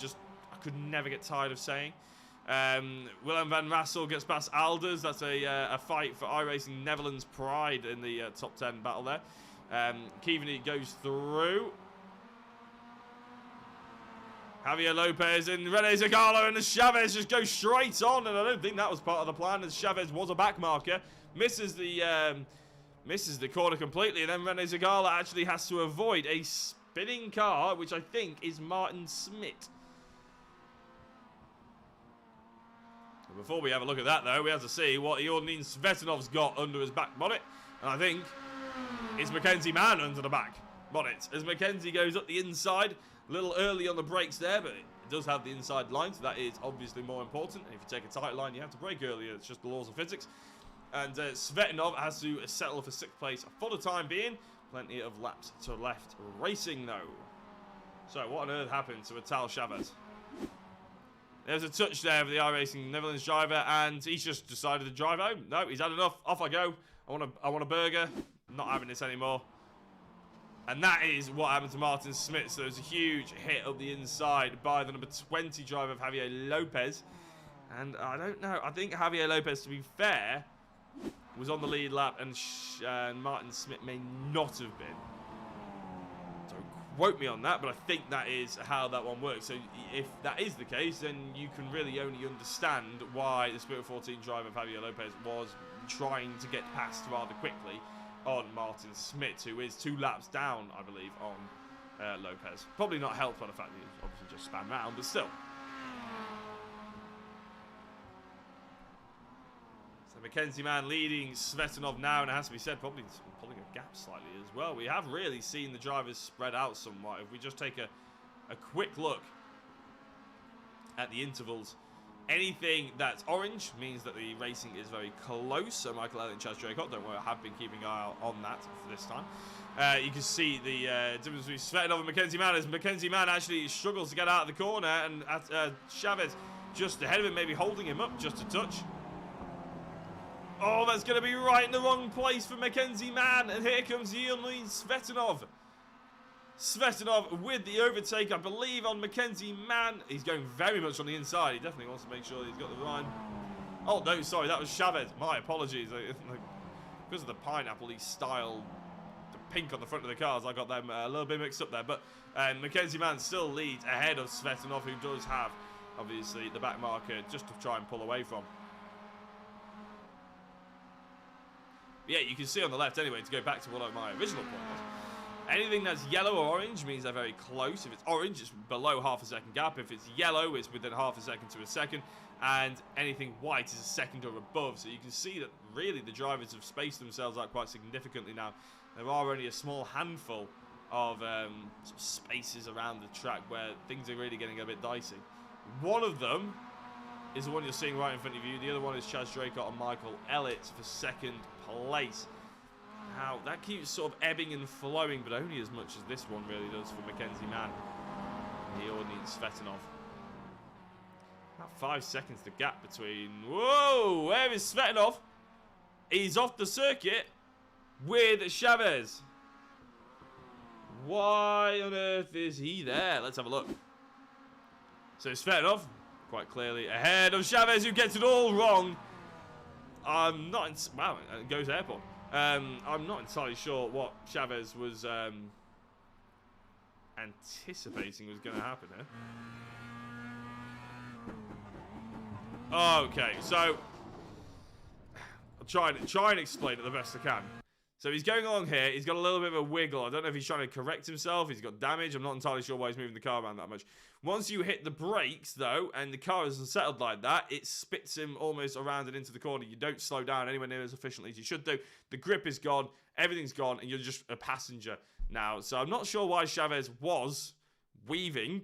could never get tired of saying. Wilhelm Van Rassel gets past Alders. That's a fight for iRacing Netherlands pride in the top 10 battle there. Keaveney goes through. Javier Lopez and Rene Zagallo, and Chavez just goes straight on, and I don't think that was part of the plan, as Chavez was a back marker. Misses the corner completely, and then Rene Zagallo actually has to avoid a spinning car, which I think is Martin Smit. Before we have a look at that, though, we have to see what Iordanin Svetanov's got under his back bonnet. And I think it's Mackenzie Mann under the back bonnet. As Mackenzie goes up the inside, a little early on the brakes there, but it does have the inside line, so that is obviously more important. And if you take a tight line, you have to brake earlier. It's just the laws of physics. And Svetanov has to settle for 6th place for the time being. Plenty of laps to left racing, though. So, what on earth happened to Vital Chavez? There's a touch there of the iRacing Netherlands driver, and he's just decided to drive home. No, he's had enough. Off I go. I want a burger. I'm not having this anymore. And that is what happened to Martin Smit. So there's a huge hit up the inside by the number 20 driver of Javier Lopez. And I don't know. I think Javier Lopez, to be fair, was on the lead lap, and Martin Smit may not have been. Quote me on that, but I think that is how that one works. So if that is the case, then you can really only understand why the Spirit 14 driver Javier Lopez was trying to get past rather quickly on Martin Smit, who is 2 laps down, I believe, on Lopez. Probably not helped by the fact that he obviously just span round, but still. So Mackenzie Mann leading Svetanov now, and it has to be said, probably pulling a gap slightly as well. We have really seen the drivers spread out somewhat. If we just take a quick look at the intervals, anything that's orange means that the racing is very close. So Michael Elliott and Chaz Draycott, don't worry, I have been keeping an eye on that for this time. You can see the difference between Svetanov and Mackenzie Mann, as Mackenzie Mann actually struggles to get out of the corner, and Chavez just ahead of him, maybe holding him up just a touch. Oh, that's going to be right in the wrong place for Mackenzie Mann. And here comes Iordanin Svetanov. Svetanov with the overtake, I believe, on Mackenzie Mann. He's going very much on the inside. He definitely wants to make sure he's got the line. Oh, no, sorry, that was Chavez. My apologies. Because of the pineapple-y style, the pink on the front of the cars, I got them a little bit mixed up there. But Mackenzie Mann still leads ahead of Svetanov, who does have, obviously, the back marker just to try and pull away from. Yeah, you can see on the left anyway, to go back to what my original point was. Anything that's yellow or orange means they're very close. If it's orange, it's below half a second gap. If it's yellow, it's within half a second to a second. And anything white is a second or above. So you can see that really the drivers have spaced themselves out quite significantly now. There are only a small handful of sort of spaces around the track where things are really getting a bit dicey. One of them is the one you're seeing right in front of you. The other one is Chaz Draycott and Michael Elliott for 2nd place. Now, that keeps sort of ebbing and flowing, but only as much as this one really does for Mackenzie Mann. He only needs Svetanov. About 5 seconds the gap between... Whoa! Where is Svetanov? He's off the circuit with Chavez. Why on earth is he there? Let's have a look. So Svetanov, quite clearly ahead of Chavez, who gets it all wrong. I'm not... Wow, it goes airport. I'm not entirely sure what Chavez was anticipating was going to happen here. Okay, so I'll try and explain it the best I can. So he's going along here. He's got a little bit of a wiggle. I don't know if he's trying to correct himself. He's got damage. I'm not entirely sure why he's moving the car around that much. Once you hit the brakes, though, and the car is unsettled like that, it spits him almost around and into the corner. You don't slow down anywhere near as efficiently as you should do. The grip is gone. Everything's gone, and you're just a passenger now. So I'm not sure why Chavez was weaving,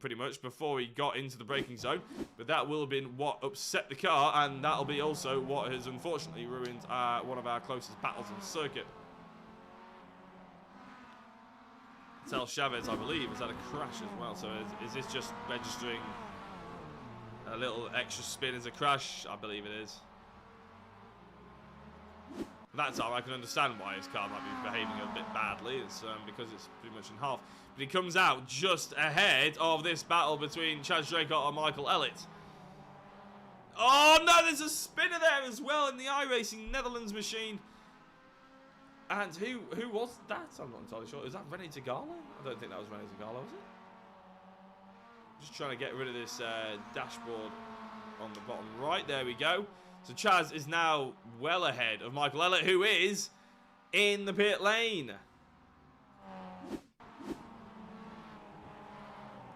pretty much, before he got into the braking zone. But that will have been what upset the car, and that'll be also what has unfortunately ruined one of our closest battles on the circuit. Tel Chavez, I believe, has had a crash as well. So is this just registering a little extra spin as a crash? I believe it is. That time I can understand why his car might be behaving a bit badly. It's because it's pretty much in half. But he comes out just ahead of this battle between Chaz Draycott and Michael Elliott. Oh no, there's a spinner there as well in the iRacing Netherlands machine. And who was that? I'm not entirely sure. Is that René Tagala? I don't think that was René Tagala, was it? Just trying to get rid of this dashboard on the bottom right. There we go. So Chaz is now well ahead of Michael Elliott, who is in the pit lane.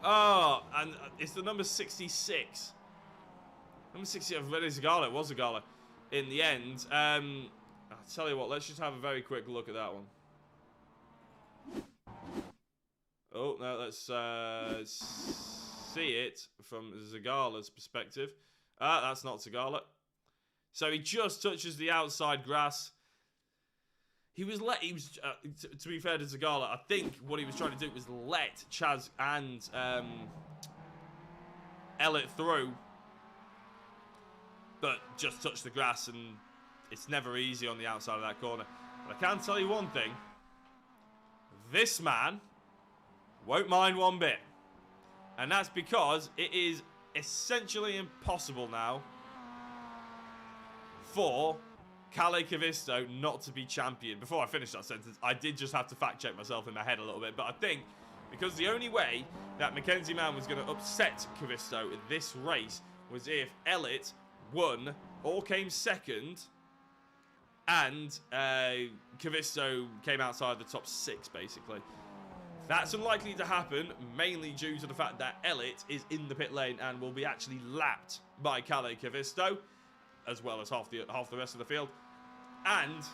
Oh, and it's the number 66. Number 60 of René Tagala. It was Tagala in the end. I'll tell you what, let's just have a very quick look at that one. Oh, no, let's see it from Zagala's perspective. That's not Zagala. So he just touches the outside grass. To be fair to Zagala, I think what he was trying to do was let Chaz and Elliott through. But just touch the grass, and it's never easy on the outside of that corner. But I can tell you one thing. This man won't mind one bit. And that's because it is essentially impossible now for Kalle Kavisto not to be champion. Before I finish that sentence, I did just have to fact check myself in my head a little bit. But I think because the only way that Mackenzie Mann was going to upset Kavisto in this race was if Elliott won or came second and Kavisto came outside the top 6, basically. That's unlikely to happen, mainly due to the fact that Elliott is in the pit lane and will be actually lapped by Kalle Kavisto, as well as half the rest of the field. And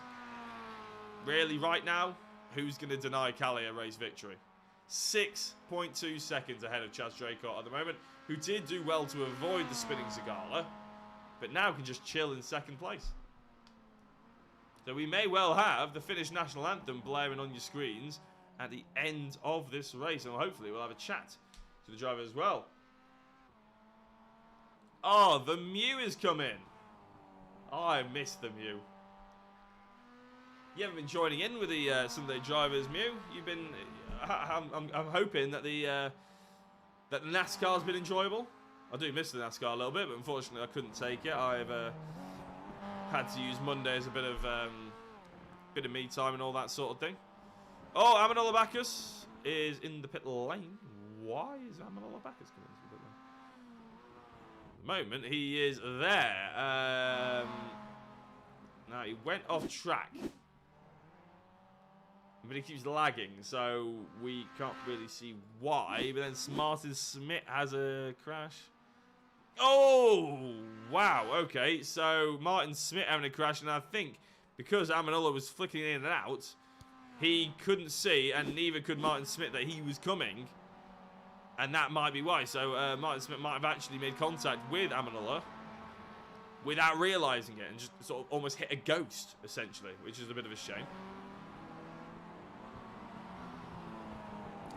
really, right now, who's going to deny Kalle a race victory? 6.2 seconds ahead of Chaz Draycott at the moment, who did do well to avoid the spinning Zagala, but now can just chill in second place. So we may well have the Finnish national anthem blaring on your screens at the end of this race, and hopefully we'll have a chat to the driver as well. Oh, the Mew is coming. Oh, I missed the Mew. You haven't been joining in with the Sunday Drivers Mew. You've been. I'm hoping that the NASCAR's been enjoyable. I do miss the NASCAR a little bit, but unfortunately I couldn't take it. I've had to use Monday as a bit of me time and all that sort of thing. Oh, Amanolo Bacchus is in the pit lane. Why is Amanolo Bacchus coming into the pit lane? At the moment, he is there. Now, he went off track. But he keeps lagging, so we can't really see why. But then Martin Smith has a crash. Oh, wow. Okay, so Martin Smith having a crash, and I think because Amanolo was flicking in and out, he couldn't see, and neither could Martin Smith, that he was coming. And that might be why. So Martin Smith might have actually made contact with Amanolo without realising it, and just sort of almost hit a ghost, essentially, which is a bit of a shame.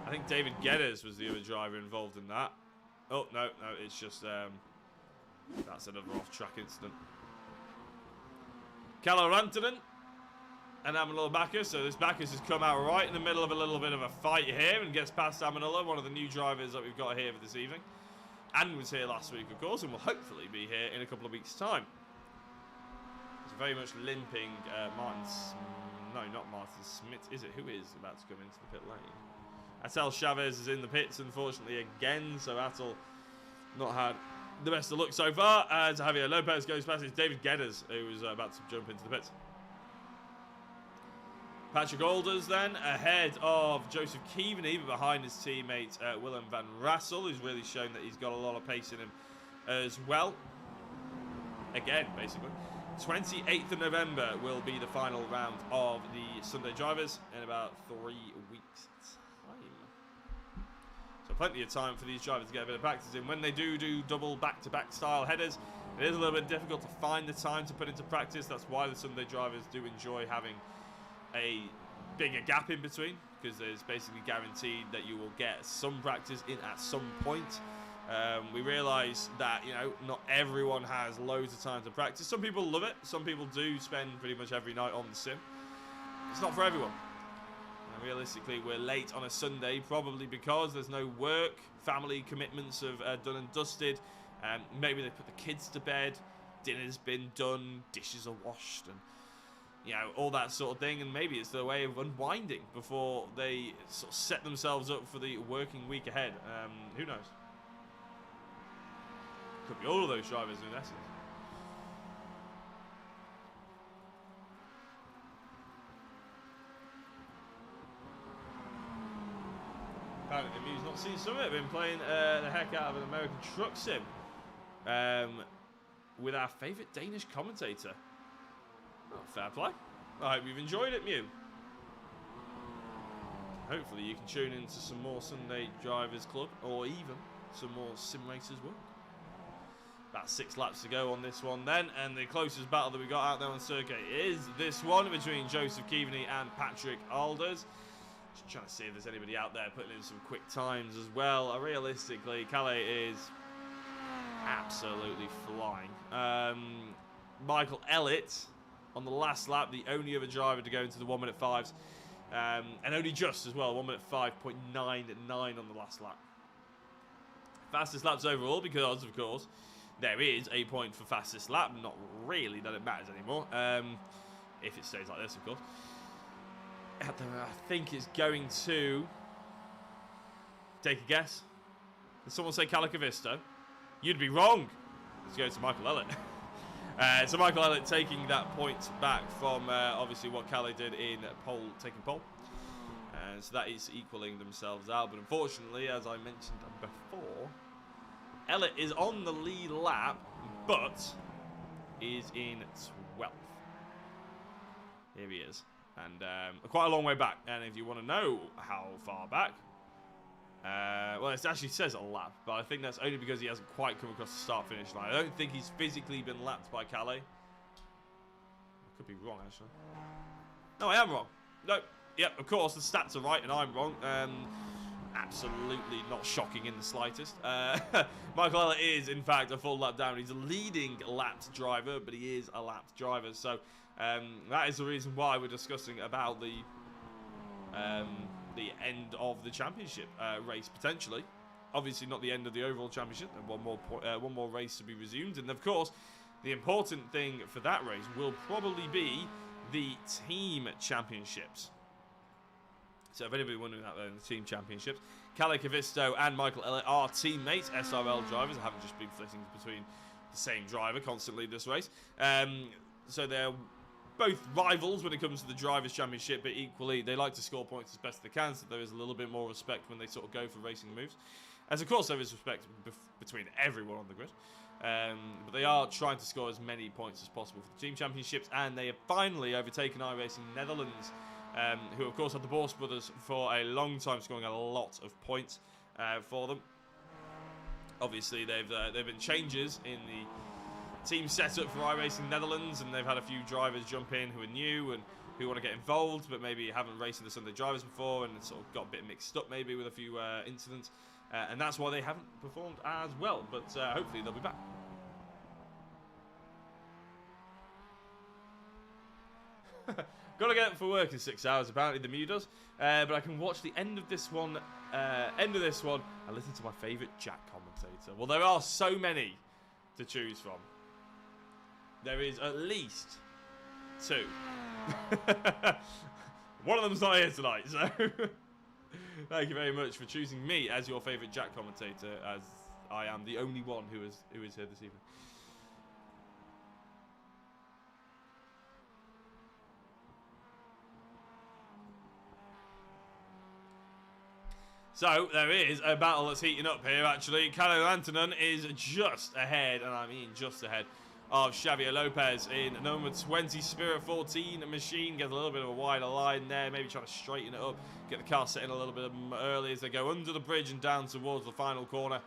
I think David Geddes was the other driver involved in that. Oh, no, it's just, that's another off-track incident. Kalle Rantanen and Amanolo Bacchus. So this Bacchus has come out right in the middle of a little bit of a fight here and gets past Amanolo, one of the new drivers that we've got here for this evening. And was here last week, of course, and will hopefully be here in a couple of weeks' time. It's very much limping no, not Martin Smith, is it? Who is about to come into the pit lane? Atel Chavez is in the pits, unfortunately, again. So Atel not had the best of luck so far. As Javier Lopez goes past, it's David Geddes who was about to jump into the pits. Patrick Alders then ahead of Joseph Keaveney, but behind his teammate Wilhelm Van Rassel, who's really shown that he's got a lot of pace in him as well. Again, basically. 28th of November will be the final round of the Sunday Drivers in about 3 weeks' time. So plenty of time for these drivers to get a bit of practice in. When they do double back-to-back style headers, it is a little bit difficult to find the time to put into practice. That's why the Sunday Drivers do enjoy having a bigger gap in between, because there's basically guaranteed that you will get some practice in at some point. We realise that, you know, not everyone has loads of time to practice. Some people love it. Some people do spend pretty much every night on the sim. It's not for everyone. And realistically, we're late on a Sunday, probably because there's no work. Family commitments have done and dusted. Maybe they put the kids to bed. Dinner's been done. Dishes are washed. And, you know, all that sort of thing. And maybe it's their way of unwinding before they sort of set themselves up for the working week ahead. Who knows? Could be all of those drivers in essence. Apparently, the Mew's not seen some of it. Been playing the heck out of an American truck sim with our favourite Danish commentator. Oh, fair play. I hope you've enjoyed it, Mew. Hopefully, you can tune into some more Sunday Drivers Club or even some more Sim Racers work. About 6 laps to go on this one then, and the closest battle that we got out there on circuit is this one between Joseph Keaveney and Patrick Alders. Just trying to see if there's anybody out there putting in some quick times as well. Realistically, Calais is absolutely flying. Michael Ellett on the last lap, the only other driver to go into the 1 minute 5s, and only just as well, 1 minute 5.99 on the last lap. Fastest laps overall because, of course, there is a point for fastest lap. Not really that it matters anymore. If it stays like this, of course. I think it's going to... Take a guess. Did someone say Calicavisto? You'd be wrong. Let's go to Michael Ellett. So Michael Ellett taking that point back from obviously what Calais did in taking pole. So that is equaling themselves out. But unfortunately, as I mentioned before, Ellett is on the lead lap, but is in 12th. Here he is. And quite a long way back. And if you want to know how far back, well, it actually says a lap, but I think that's only because he hasn't quite come across the start-finish line. I don't think he's physically been lapped by Calais. I could be wrong, actually. No, I am wrong. No. Yep, of course, the stats are right and I'm wrong. Absolutely not shocking in the slightest. Michael Ellett is, in fact, a full lap down. He's a leading lapped driver, but he is a lapped driver. So that is the reason why we're discussing about the end of the championship race, potentially. Obviously not the end of the overall championship, and one more race to be resumed. And, of course, the important thing for that race will probably be the team championships. So if anybody wondering out there in the team championships, Calais Cavisto and Michael Ellett are teammates, SRL drivers. I haven't just been flitting between the same driver constantly this race. So they're both rivals when it comes to the Drivers' Championship, but equally they like to score points as best they can, so there is a little bit more respect when they sort of go for racing moves. As of course there is respect between everyone on the grid. But they are trying to score as many points as possible for the Team Championships, and they have finally overtaken iRacing Netherlands, who of course had the Borst brothers for a long time, scoring a lot of points for them. Obviously they've been changes in the team setup for iRacing Netherlands, and they've had a few drivers jump in who are new and who want to get involved but maybe haven't raced in the Sunday Drivers before, and sort of got a bit mixed up maybe with a few incidents, and that's why they haven't performed as well, but hopefully they'll be back. Gotta get up for work in 6 hours, apparently the Mew does, but I can watch the end of this one and listen to my favourite Jack commentator. Well, there are so many to choose from. There is at least 2. One of them's not here tonight, so thank you very much for choosing me as your favourite Jack commentator, as I am the only one who is here this evening. So, there is a battle that's heating up here, actually. Kalle Rantanen is just ahead, and I mean just ahead, of Xavier Lopez in number 20 Spirit 14 machine. Gets a little bit of a wider line there, maybe trying to straighten it up, get the car set in a little bit early as they go under the bridge and down towards the final corner.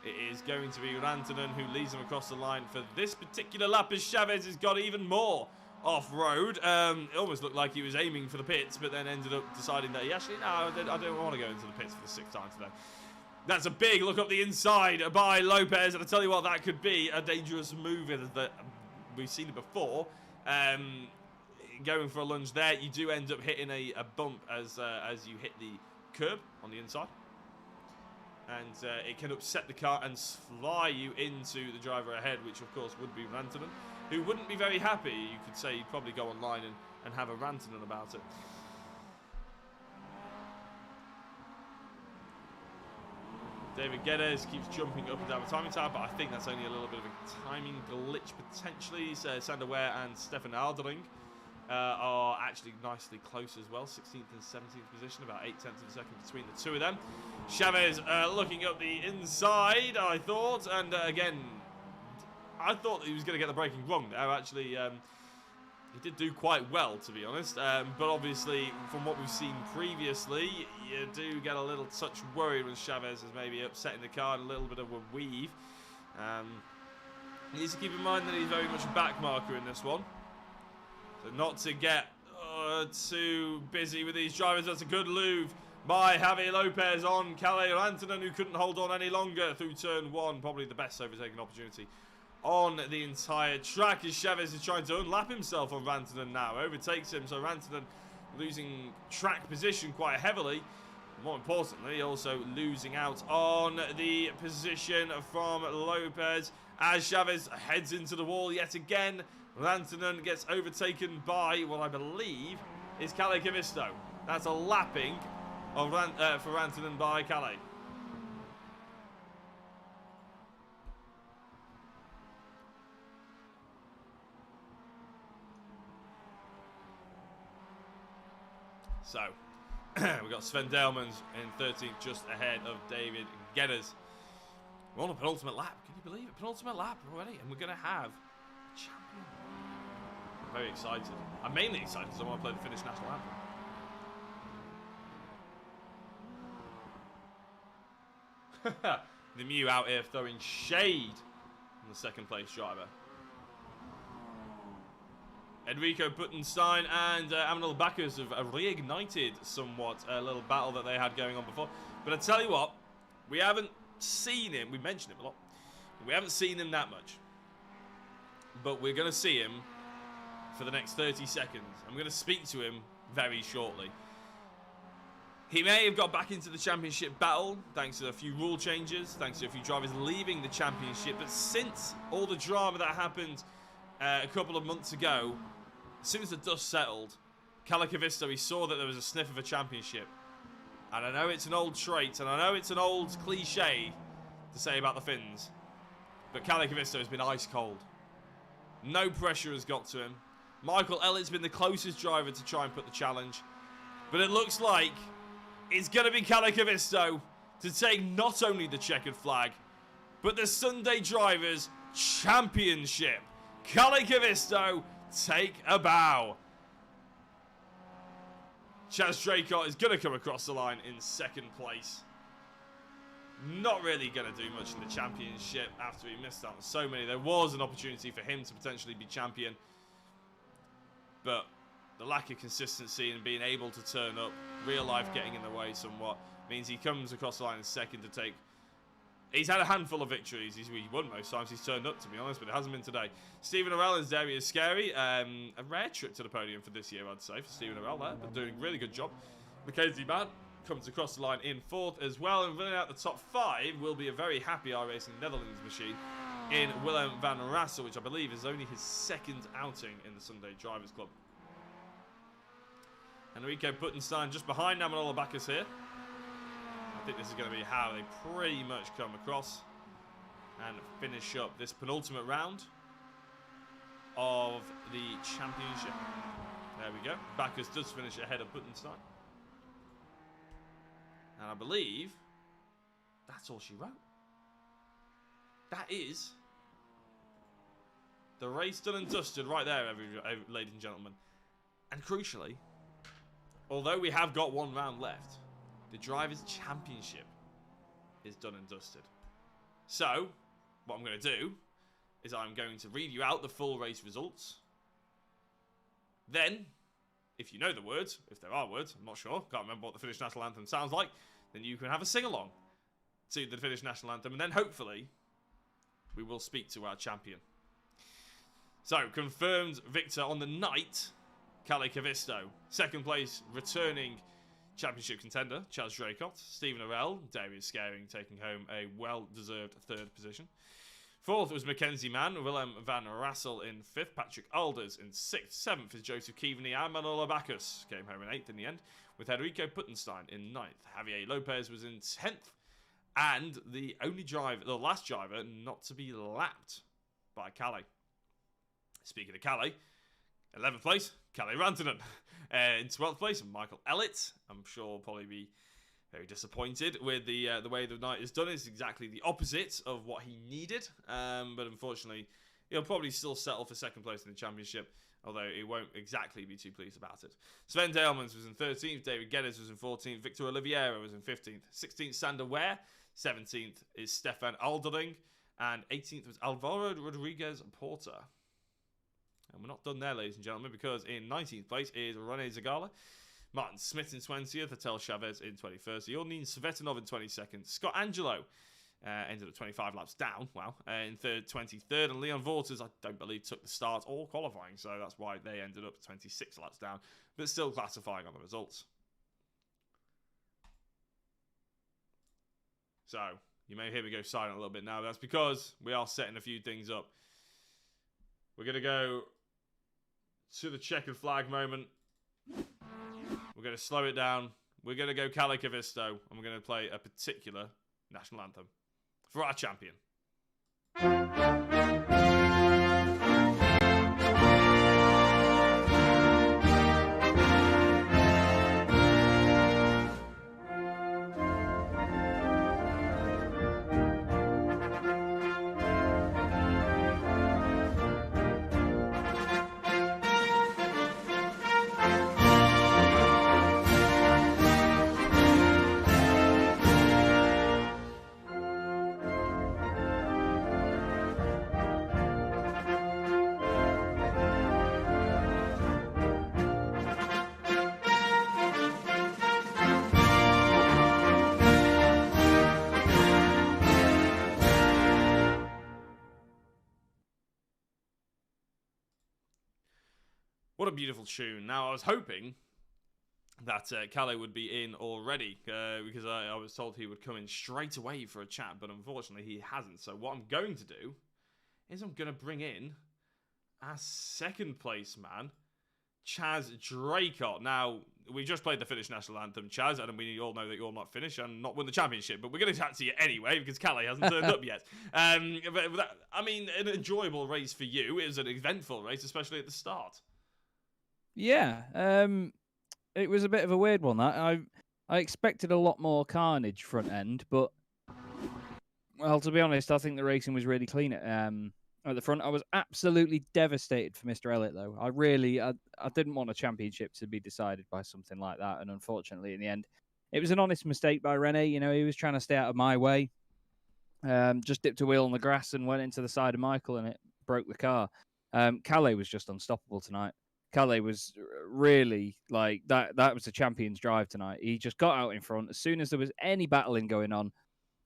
It is going to be Rantanen who leads them across the line for this particular lap, as Chavez has got even more off-road. It almost looked like he was aiming for the pits, but then ended up deciding that he actually, no, I don't want to go into the pits for the 6th time today. That's a big look up the inside by Lopez, and I tell you what, that could be a dangerous move. That we've seen it before. Going for a lunge there, you do end up hitting a bump as you hit the curb on the inside. And it can upset the car and fly you into the driver ahead, which of course would be Rantanen, who wouldn't be very happy. You could say he'd probably go online and have a Rantanen about it. David Geddes keeps jumping up and down the timing tab, but I think that's only a little bit of a timing glitch potentially. So Sander Ware and Stefan Aldering are actually nicely close as well. 16th and 17th position, about 0.8 of a second between the two of them. Chavez looking up the inside, I thought, and again, I thought he was going to get the braking wrong there. Actually, he did do quite well, to be honest, but obviously, from what we've seen previously, you do get a little touch worried when Chavez is maybe upsetting the car, and a little bit of a weave. He needs to keep in mind that he's very much a back marker in this one. So not to get too busy with these drivers. That's a good move by Javi Lopez on Kalle Rantanen, who couldn't hold on any longer through turn 1. Probably the best overtaking opportunity on the entire track as Chavez is trying to unlap himself on Rantanen now. Overtakes him, so Rantanen losing track position quite heavily. More importantly, also losing out on the position from Lopez as Chavez heads into the wall yet again. Rantanen gets overtaken by what I believe is Kalle Kavisto. That's a lapping of for Rantanen by Kalle. So, we've got Sven Delmans in 13th, just ahead of David Geddes. We're on a penultimate lap. Can you believe it? Penultimate lap already, and we're going to have a champion. I'm very excited. I'm mainly excited because I want to play the Finnish national anthem. The Mew out here throwing shade on the second place driver. Enrico Buttenstein and Amanul Bacchus have reignited somewhat a little battle that they had going on before. But I tell you what, we haven't seen him. We mentioned him a lot. We haven't seen him that much. But we're going to see him for the next 30 seconds. I'm going to speak to him very shortly. He may have got back into the championship battle thanks to a few rule changes, thanks to a few drivers leaving the championship. But since all the drama that happened a couple of months ago, as soon as the dust settled, Kalle Kavisto, he saw that there was a sniff of a championship. And I know it's an old trait, and I know it's an old cliche to say about the Finns, but Kalle Kavisto has been ice cold. No pressure has got to him. Michael Elliott's been the closest driver to try and put the challenge, but it looks like it's going to be Kalle Kavisto to take not only the checkered flag, but the Sunday Drivers' Championship. Kalle Kavisto, take a bow. Chaz Draycott is going to come across the line in second place. Not really going to do much in the championship after he missed out on so many. There was an opportunity for him to potentially be champion, but the lack of consistency and being able to turn up, real life getting in the way somewhat, means he comes across the line in second to take. He's had a handful of victories. He's won most times he's turned up, to be honest, but it hasn't been today. Stephen Arell is there. He is scary. A rare trip to the podium for this year, I'd say, for Stephen Arell there, but doing a really good job. Mackenzie Mann comes across the line in fourth as well, and running out the top 5 will be a very happy iRacing Netherlands machine in Wilhelm Van Rassel, which I believe is only his second outing in the Sunday Drivers Club. Enrico Buttenstein just behind Amanul Bacchus here. I think this is going to be how they pretty much come across and finish up this penultimate round of the championship. There we go. Bacchus does finish ahead of Buttenstein. And I believe that's all she wrote. That is the race done and dusted right there, ladies and gentlemen. And crucially, although we have got one round left, the Drivers' Championship is done and dusted. So, what I'm going to do is I'm going to read you out the full race results. Then, if you know the words, if there are words, I'm not sure, can't remember what the Finnish national anthem sounds like, then you can have a sing-along to the Finnish national anthem, and then hopefully we will speak to our champion. So, confirmed victor on the night, Kalle Kavisto. Second place, returning championship contender, Chaz Draycott. Stephen Arell, Darius Scaring taking home a well-deserved third position. Fourth was Mackenzie Mann, Wilhelm Van Rassel in fifth, Patrick Alders in sixth. Seventh is Joseph Keaveney and Manolo Bacchus came home in eighth in the end, with Henrico Puttenstein in ninth. Javier Lopez was in 10th, and the last driver not to be lapped by Kalle. Speaking of Kalle, 11th place, Kalle Rantanen. In 12th place, Michael Ellett. I'm sure will probably be very disappointed with the way the night is done. It's exactly the opposite of what he needed. But unfortunately, he'll probably still settle for second place in the championship, although he won't exactly be too pleased about it. Sven Dalemans was in 13th, David Geddes was in 14th, Victor Oliveira was in 15th, 16th Sander Ware, 17th is Stefan Aldering, and 18th was Alvaro Rodriguez Porter. And we're not done there, ladies and gentlemen, because in 19th place is Rene Zagala, Martin Smith in 20th, Atel Chavez in 21st, Yornin Svetanov in 22nd, Scott Angelo ended up 25 laps down, in 23rd, and Leon Vorters, I don't believe, took the start or qualifying, so that's why they ended up 26 laps down, but still classifying on the results. So, you may hear me go silent a little bit now, that's because we are setting a few things up. We're going to go to the checkered flag moment. We're going to slow it down. We're going to go Kalle Kavisto, and we're going to play a particular national anthem for our champion. What a beautiful tune. Now, I was hoping that Kalle would be in already, because I was told he would come in straight away for a chat, but unfortunately he hasn't. So what I'm going to do is I'm going to bring in our second place man, Chaz Draycott. Now, we just played the Finnish national anthem, Chaz, and we all know that you're not Finnish and not won the championship, but we're going to chat to you anyway, because Kalle hasn't turned up yet. But that, I mean, an enjoyable race for you. It was an eventful race, especially at the start. Yeah, it was a bit of a weird one. That I expected a lot more carnage front end, but well, to be honest, I think the racing was really clean at the front. I was absolutely devastated for Mr. Ellett, though. I didn't want a championship to be decided by something like that, and unfortunately, in the end, it was an honest mistake by Rene. You know, he was trying to stay out of my way. Just dipped a wheel on the grass and went into the side of Michael, and it broke the car. Kalle was just unstoppable tonight. Kalle was really like that. That was a champion's drive tonight. He just got out in front. As soon as there was any battling going on,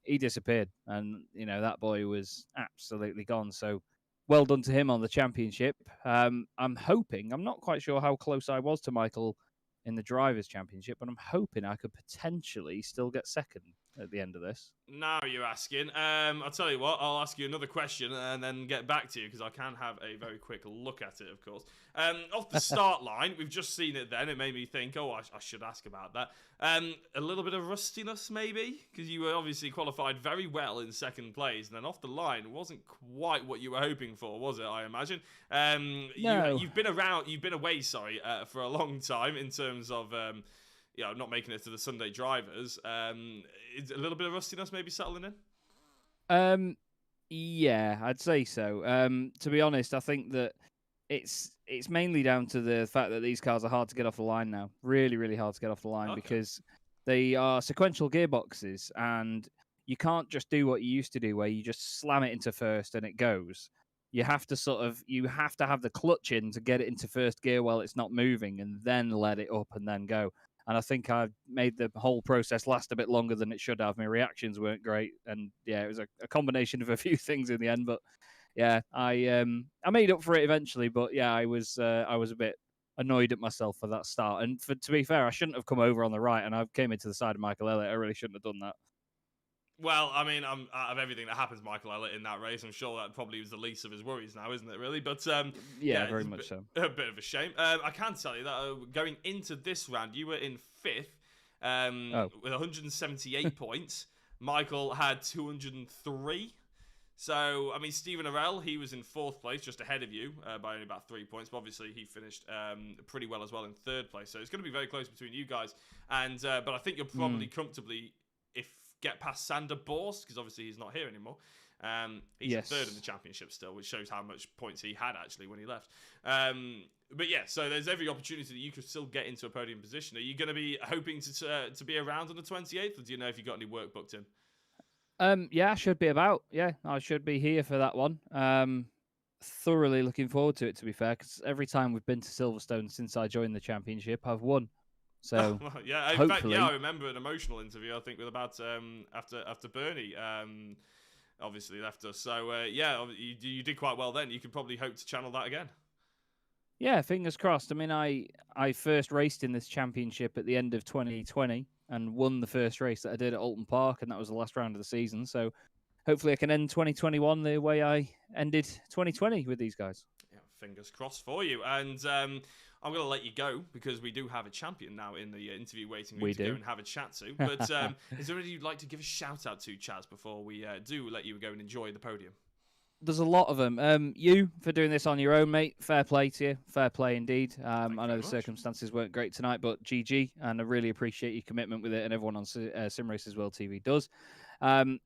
he disappeared. And, you know, that boy was absolutely gone. So well done to him on the championship. I'm hoping, I'm not quite sure how close I was to Michael in the Drivers' Championship, but I'm hoping I could potentially still get second at the end of this. Now you're asking. I'll tell you what, I'll ask you another question and then get back to you, because I can have a very quick look at it, of course. Off the start line, we've just seen it then. It made me think, I should ask about that. A little bit of rustiness, maybe, because you were obviously qualified very well in second place, and then off the line, it wasn't quite what you were hoping for, was it, I imagine? No. You've been away, for a long time in terms of... not making it to the Sunday drivers. Is a little bit of rustiness maybe settling in? Yeah, I'd say so. To be honest, I think that it's mainly down to the fact that these cars are hard to get off the line now. Really, really hard to get off the line, because they are sequential gearboxes, and you can't just do what you used to do, where you just slam it into first and it goes. you have to have the clutch in to get it into first gear while it's not moving, and then let it up and then go. And I think I made the whole process last a bit longer than it should have. My reactions weren't great, and yeah, it was a combination of a few things in the end. But yeah, I made up for it eventually. But yeah, I was a bit annoyed at myself for that start. And to be fair, I shouldn't have come over on the right, and I came into the side of Michael Elliott. I really shouldn't have done that. Well, I mean, out of everything that happens, Michael Elliott in that race, I'm sure that probably was the least of his worries now, isn't it? Really, but yeah, very much so. A bit of a shame. I can tell you that going into this round, you were in fifth with 178 points. Michael had 203. So, I mean, Stephen Arell, he was in fourth place, just ahead of you by only about 3 points. But obviously, he finished pretty well as well in third place. So it's going to be very close between you guys. And but I think you'll probably comfortably, get past Sander Borst, because obviously he's not here anymore. He's in third in the championship still, which shows how much points he had actually when he left. But yeah, so there's every opportunity that you could still get into a podium position. Are you going to be hoping to be around on the 28th, or do you know if you got any work booked in? Yeah, I should be about. Yeah, I should be here for that one. Thoroughly looking forward to it, to be fair, because every time we've been to Silverstone since I joined the championship, I've won. So yeah, in fact, I remember an emotional interview I think with about after Bernie obviously left us. So yeah, you did quite well then. You could probably hope to channel that again. Yeah, fingers crossed. I mean, I first raced in this championship at the end of 2020 and won the first race that I did at Alton Park, and that was the last round of the season. So hopefully I can end 2021 the way I ended 2020 with these guys. Yeah, fingers crossed for you. And I'm going to let you go because we do have a champion now in the interview waiting room go and have a chat to. But is there anything you'd like to give a shout out to, Chaz, before we do let you go and enjoy the podium? There's a lot of them. You for doing this on your own, mate. Fair play to you. Fair play indeed. I know the circumstances weren't great tonight, but GG, and I really appreciate your commitment with it, and everyone on Sim Racers World TV does.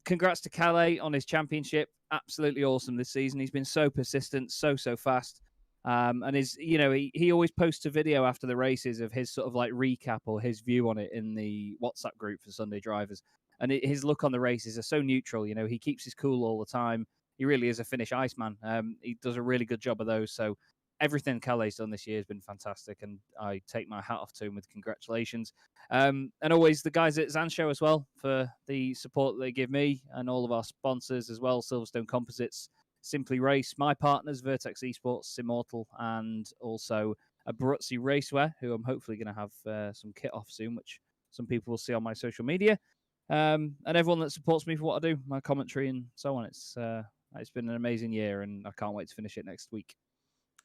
Congrats to Calais on his championship. Absolutely awesome this season. He's been so persistent, so fast. And he always posts a video after the races of his sort of like recap or his view on it in the WhatsApp group for Sunday drivers. And his look on the races are so neutral. You know, he keeps his cool all the time. He really is a Finnish Iceman. He does a really good job of those. So everything Calais done this year has been fantastic, and I take my hat off to him with congratulations. And always the guys at Zanshow as well for the support that they give me, and all of our sponsors as well, Silverstone Composites, Simply Race, my partners, Vertex Esports, Immortal, and also Abruzzi Racewear, who I'm hopefully going to have some kit off soon, which some people will see on my social media. And everyone that supports me for what I do, my commentary and so on. It's been an amazing year, and I can't wait to finish it next week.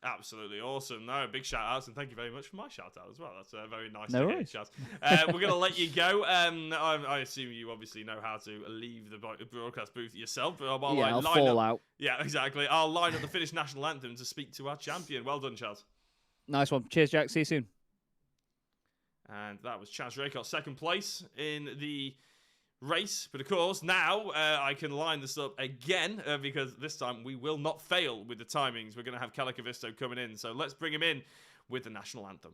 Absolutely awesome. No, big shout outs, and thank you very much for my shout out as well. That's very nice no to hear, Chaz. We're going to let you go. I assume you obviously know how to leave the broadcast booth yourself. But I'll fall out. Yeah, exactly. I'll line up the Finnish national anthem to speak to our champion. Well done, Chaz. Nice one. Cheers, Jack. See you soon. And that was Chaz Raycott, second place in the race. But of course, now I can line this up again because this time we will not fail with the timings. We're going to have Kalle Koivisto coming in. So let's bring him in with the national anthem.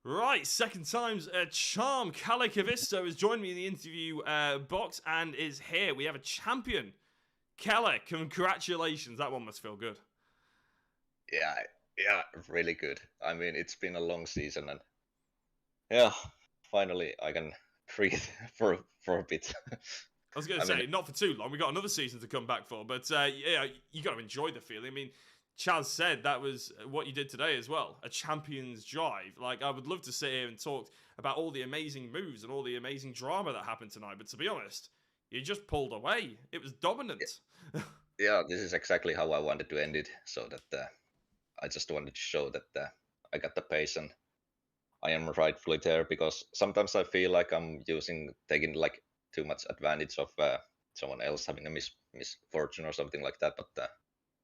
Right, second time's a charm. Kalle Koivisto has joined me in the interview box and is here. We have a champion. Kalle, congratulations. That one must feel good. Yeah, really good. I mean, it's been a long season, and yeah, finally I can breathe for a bit. I was going to say, not for too long. We got another season to come back for, but yeah, you got to enjoy the feeling. I mean, Chaz said that was what you did today as well, a champion's drive. Like, I would love to sit here and talk about all the amazing moves and all the amazing drama that happened tonight, but to be honest, you just pulled away. It was dominant. Yeah, this is exactly how I wanted to end it. So that I just wanted to show that I got the pace and I am rightfully there, because sometimes I feel like I'm taking like too much advantage of someone else having a misfortune or something like that. But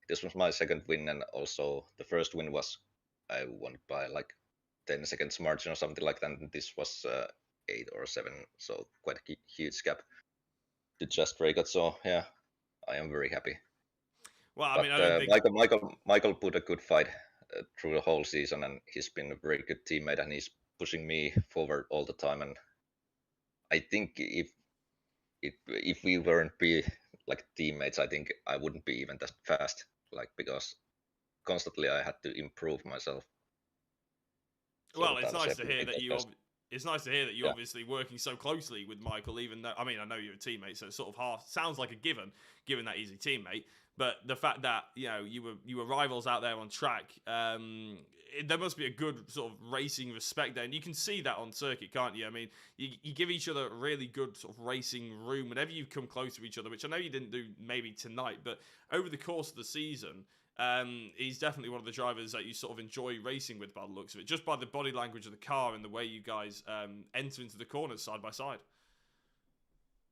this was my second win, and also the first win was I won by like 10 seconds margin or something like that. And this was 8 or 7, so quite a huge gap to just Raycott. So yeah, I am very happy. Well, I But mean, I don't think Michael put a good fight through the whole season, and he's been a very good teammate, and he's pushing me forward all the time. And I think if we weren't be like teammates, I think I wouldn't be even that fast. Like, because constantly I had to improve myself. So well, that it's I was nice to able hear get that that you. best. It's nice to hear that you're Yeah. obviously working so closely with Michael. Even though, I mean, I know you're a teammate, so it sort of half sounds like a given that he's a teammate. But the fact that you were rivals out there on track, there must be a good sort of racing respect there, and you can see that on circuit, can't you? I mean, you give each other really good sort of racing room whenever you come close to each other, which I know you didn't do maybe tonight, but over the course of the season. He's definitely one of the drivers that you sort of enjoy racing with by the looks of it, just by the body language of the car and the way you guys enter into the corners side by side.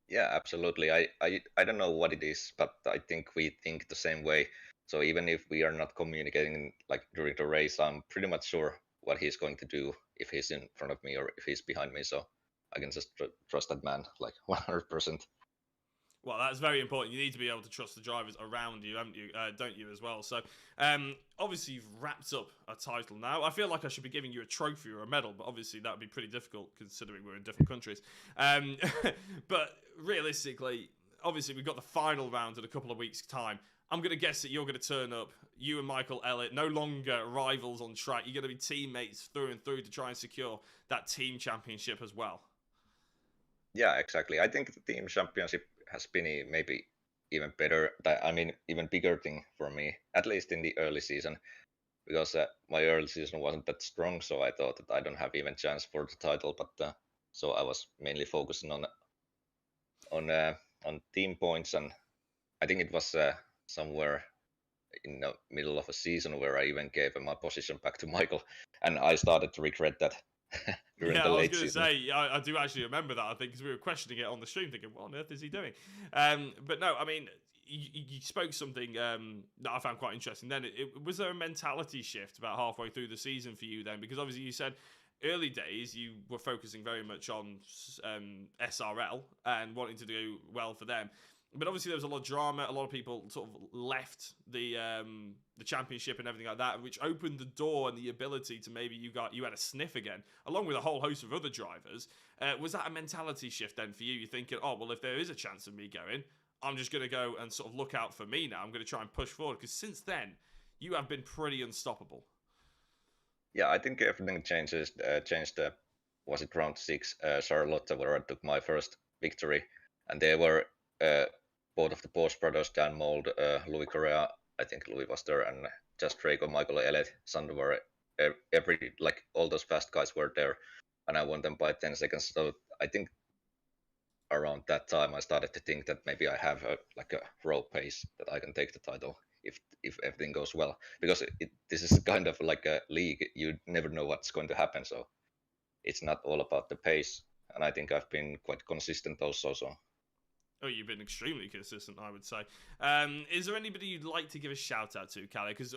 Yeah, absolutely. I don't know what it is, but I think we think the same way. So even if we are not communicating like during the race, I'm pretty much sure what he's going to do if he's in front of me or if he's behind me. So I can just trust that man like 100%. Well, that's very important. You need to be able to trust the drivers around you, haven't you? Don't you as well? So, obviously, you've wrapped up a title now. I feel like I should be giving you a trophy or a medal, but obviously that would be pretty difficult considering we're in different countries. But realistically, obviously, we've got the final round in a couple of weeks' time. I'm going to guess that you're going to turn up, you and Michael Elliott, no longer rivals on track. You're going to be teammates through and through to try and secure that team championship as well. Yeah, exactly. I think the team championship has been maybe even better. I mean, even bigger thing for me, at least in the early season, because my early season wasn't that strong. So I thought that I don't have even chance for the title. But so I was mainly focusing on team points, and I think it was somewhere in the middle of a season where I even gave my position back to Michael, and I started to regret that during Yeah, the I was late going to season. say, I do actually remember that, I think, because we were questioning it on the stream, thinking, what on earth is he doing? But no, I mean, you spoke something that I found quite interesting then. Was there a mentality shift about halfway through the season for you then? Because obviously you said early days you were focusing very much on SRL and wanting to do well for them. But obviously there was a lot of drama. A lot of people sort of left the championship and everything like that, which opened the door and the ability to maybe you had a sniff again, along with a whole host of other drivers. Was that a mentality shift then for you? You're thinking, oh well, if there is a chance of me going, I'm just going to go and sort of look out for me now. I'm going to try and push forward, because since then you have been pretty unstoppable. Yeah, I think everything changed. Was it round 6, Charlotte, where I took my first victory, and they were both of the Porsche brothers, Dan Mold, Louis Correa, I think Louis was there, and just Draco, Michael Elliott, Sander were all those fast guys were there, and I won them by 10 seconds. So I think around that time I started to think that maybe I have a raw pace that I can take the title if everything goes well, because this is kind of like a league. You never know what's going to happen, so it's not all about the pace, and I think I've been quite consistent also. So Oh, you've been extremely consistent, I would say. Is there anybody you'd like to give a shout out to, Callie? Because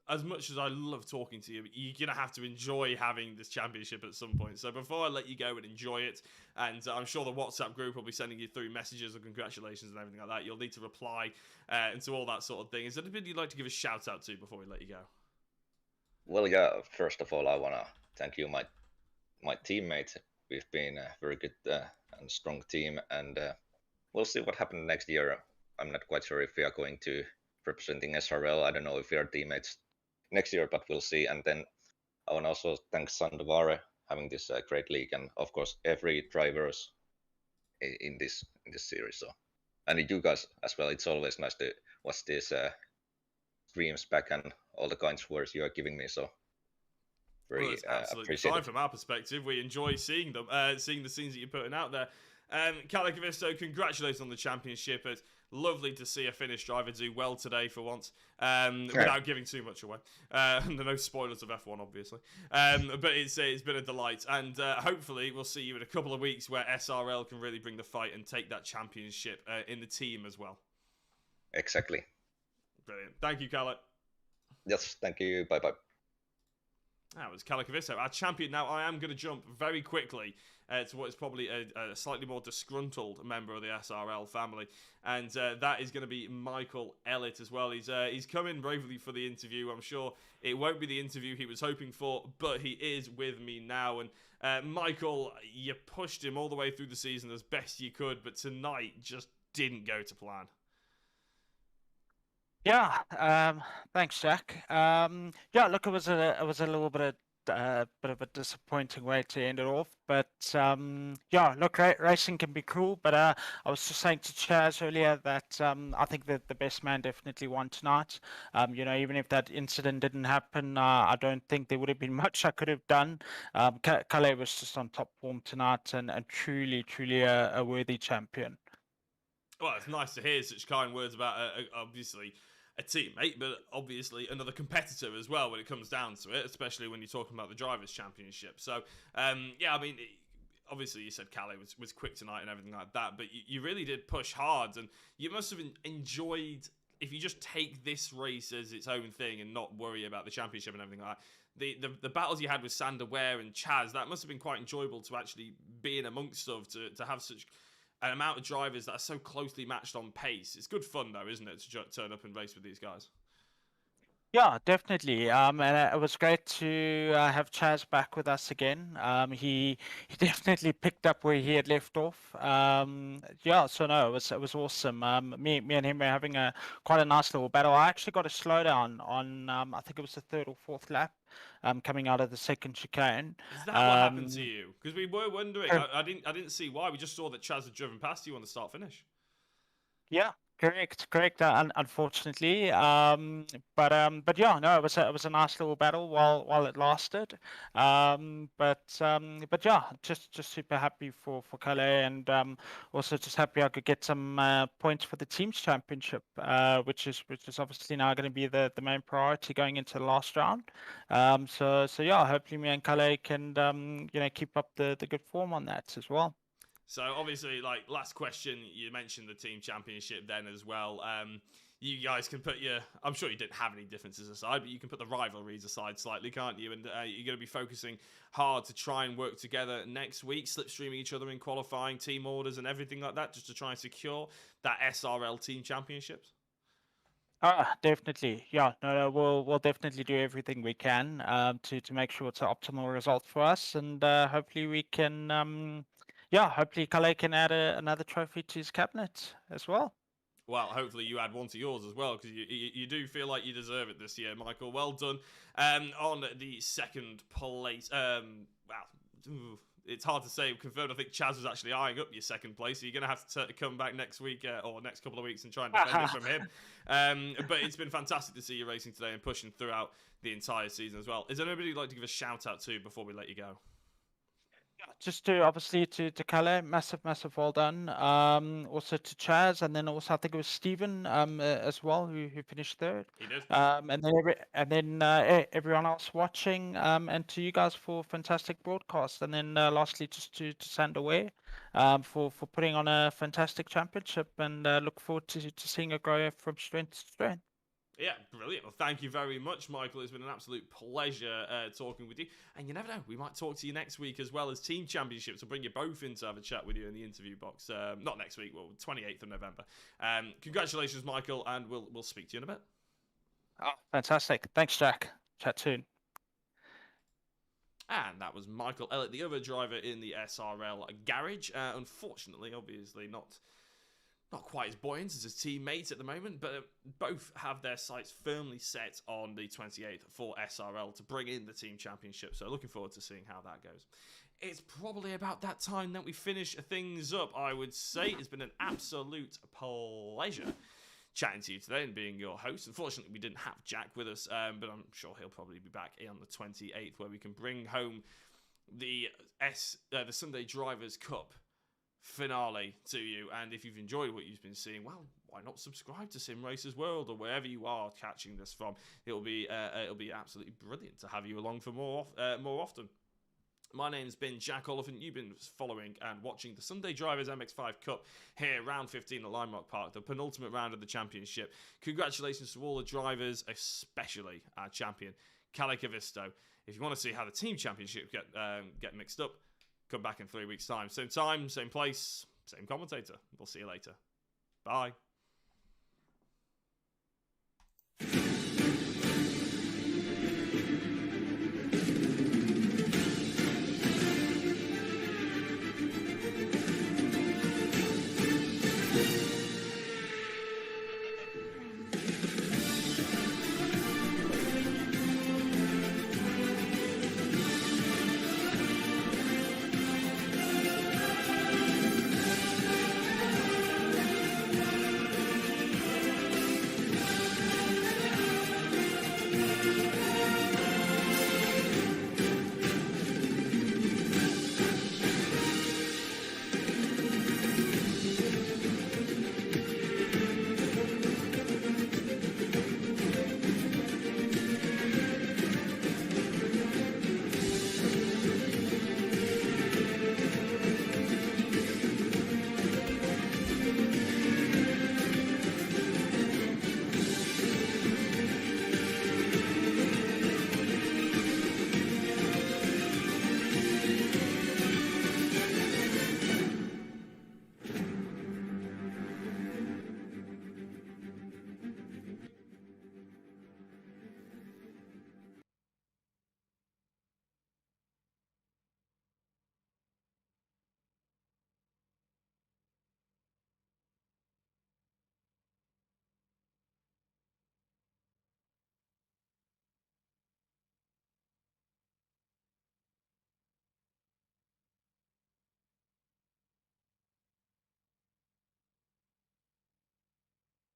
as much as I love talking to you, you're going to have to enjoy having this championship at some point. So before I let you go and enjoy it, and I'm sure the WhatsApp group will be sending you through messages of congratulations and everything like that, you'll need to reply and to all that sort of thing. Is there anybody you'd like to give a shout out to before we let you go? well, yeah, first of all I want to thank you, my teammates. We've been a very good and strong team, and we'll see what happens next year. I'm not quite sure if we are going to representing SRL. I don't know if we are teammates next year, but we'll see. And then I want to also thank Sandovare having this great league, and of course every drivers in this series. So, and you guys as well. It's always nice to watch these streams back and all the kinds of words you are giving me. So very Well, that's absolutely appreciate fine it. from our perspective. We enjoy seeing them, seeing the scenes that you're putting out there. Calicavisto, congratulations on the championship. It's lovely to see a Finnish driver do well today for once, without giving too much away. No spoilers of F1, obviously. But it's been a delight, and hopefully we'll see you in a couple of weeks where SRL can really bring the fight and take that championship in the team as well. Exactly. Brilliant. Thank you, Cali. Yes, thank you. Bye-bye. That was Calicavisto, our champion. Now, I am going to jump very quickly to what is probably a slightly more disgruntled member of the SRL family, and that is going to be Michael Elliott as well. He's come in bravely for the interview. I'm sure it won't be the interview he was hoping for, but he is with me now. And Michael, you pushed him all the way through the season as best you could, but tonight just didn't go to plan. Yeah, thanks, Jack. Yeah, look, it was a little bit of a disappointing way to end it off, but yeah, look, racing can be cruel. But I was just saying to Chaz earlier that I think that the best man definitely won tonight. Even if that incident didn't happen, I don't think there would have been much I could have done. Calais was just on top form tonight, and truly a worthy champion. Well, it's nice to hear such kind words about obviously a teammate, but obviously another competitor as well when it comes down to it, especially when you're talking about the Drivers' Championship. So, yeah, I mean, obviously you said Calais was quick tonight and everything like that, but you really did push hard, and you must have enjoyed, if you just take this race as its own thing and not worry about the championship and everything like that, the battles you had with Sander Ware and Chaz, that must have been quite enjoyable to actually be in amongst of, to have such an amount of drivers that are so closely matched on pace. It's good fun, though, isn't it, to turn up and race with these guys? Yeah, definitely. And it was great to have Chaz back with us again. He definitely picked up where he had left off. Yeah, so no, it was awesome. Me and him were having quite a nice little battle. I actually got a slowdown on I think it was the third or fourth lap, coming out of the second chicane. Is that what happened to you? Because we were wondering. I didn't see why. We just saw that Chaz had driven past you on the start finish. Yeah. Correct. Unfortunately, but yeah, no, it was a nice little battle while it lasted. But yeah, just super happy for Calais, and also just happy I could get some points for the team's championship, which is obviously now going to be the main priority going into the last round. So yeah, hopefully me and Calais can keep up the good form on that as well. So obviously, like, last question, you mentioned the team championship then as well. You guys can put I'm sure you didn't have any differences aside, but you can put the rivalries aside slightly, can't you? And you're going to be focusing hard to try and work together next week, slipstreaming each other in qualifying, team orders and everything like that, just to try and secure that SRL team championships. Definitely. Yeah, no, we'll definitely do everything we can to make sure it's an optimal result for us, and hopefully we can hopefully Calais can add another trophy to his cabinet as well. Well, hopefully you add one to yours as well, because you do feel like you deserve it this year, Michael. Well done. On the second place, it's hard to say confirmed. I think Chaz was actually eyeing up your second place, so you're going to have to come back next week or next couple of weeks and try and defend it from him. But it's been fantastic to see you racing today and pushing throughout the entire season as well. Is there anybody you'd like to give a shout out to before we let you go? Just to Calais, massive well done. Also to Chaz, and then also I think it was Stephen as well who finished third. He did. And then everyone else watching, and to you guys for fantastic broadcast. And then lastly, just to Sander Ware, for putting on a fantastic championship, and look forward to seeing it grow from strength to strength. Yeah, brilliant. Well, thank you very much, Michael. It's been an absolute pleasure talking with you. And you never know, we might talk to you next week as well as Team Championships. We'll bring you both in to have a chat with you in the interview box. Not next week, well, 28th of November. Congratulations, Michael, and we'll speak to you in a bit. Oh, fantastic. Thanks, Jack. Chat soon. And that was Michael Elliott, the other driver in the SRL garage. Unfortunately, obviously, not quite as buoyant as his teammates at the moment, but both have their sights firmly set on the 28th for SRL to bring in the team championship. So looking forward to seeing how that goes. It's probably about that time that we finish things up, I would say. It's been an absolute pleasure chatting to you today and being your host. Unfortunately, we didn't have Jack with us, but I'm sure he'll probably be back on the 28th, where we can bring home the Sunday Drivers' Cup finale to you. And if you've enjoyed what you've been seeing, well, why not subscribe to Sim Racers World or wherever you are catching this from? It'll be absolutely brilliant to have you along for more often. My name's been Jack Oliphant. You've been following and watching the Sunday Drivers MX-5 Cup here, round 15 at Lime Rock Park, the penultimate round of the championship. Congratulations to all the drivers, especially our champion, Kalle Kavisto. If you want to see how the team championship get mixed up, come back in 3 weeks' time. Same place, same commentator. We'll see you later. Bye.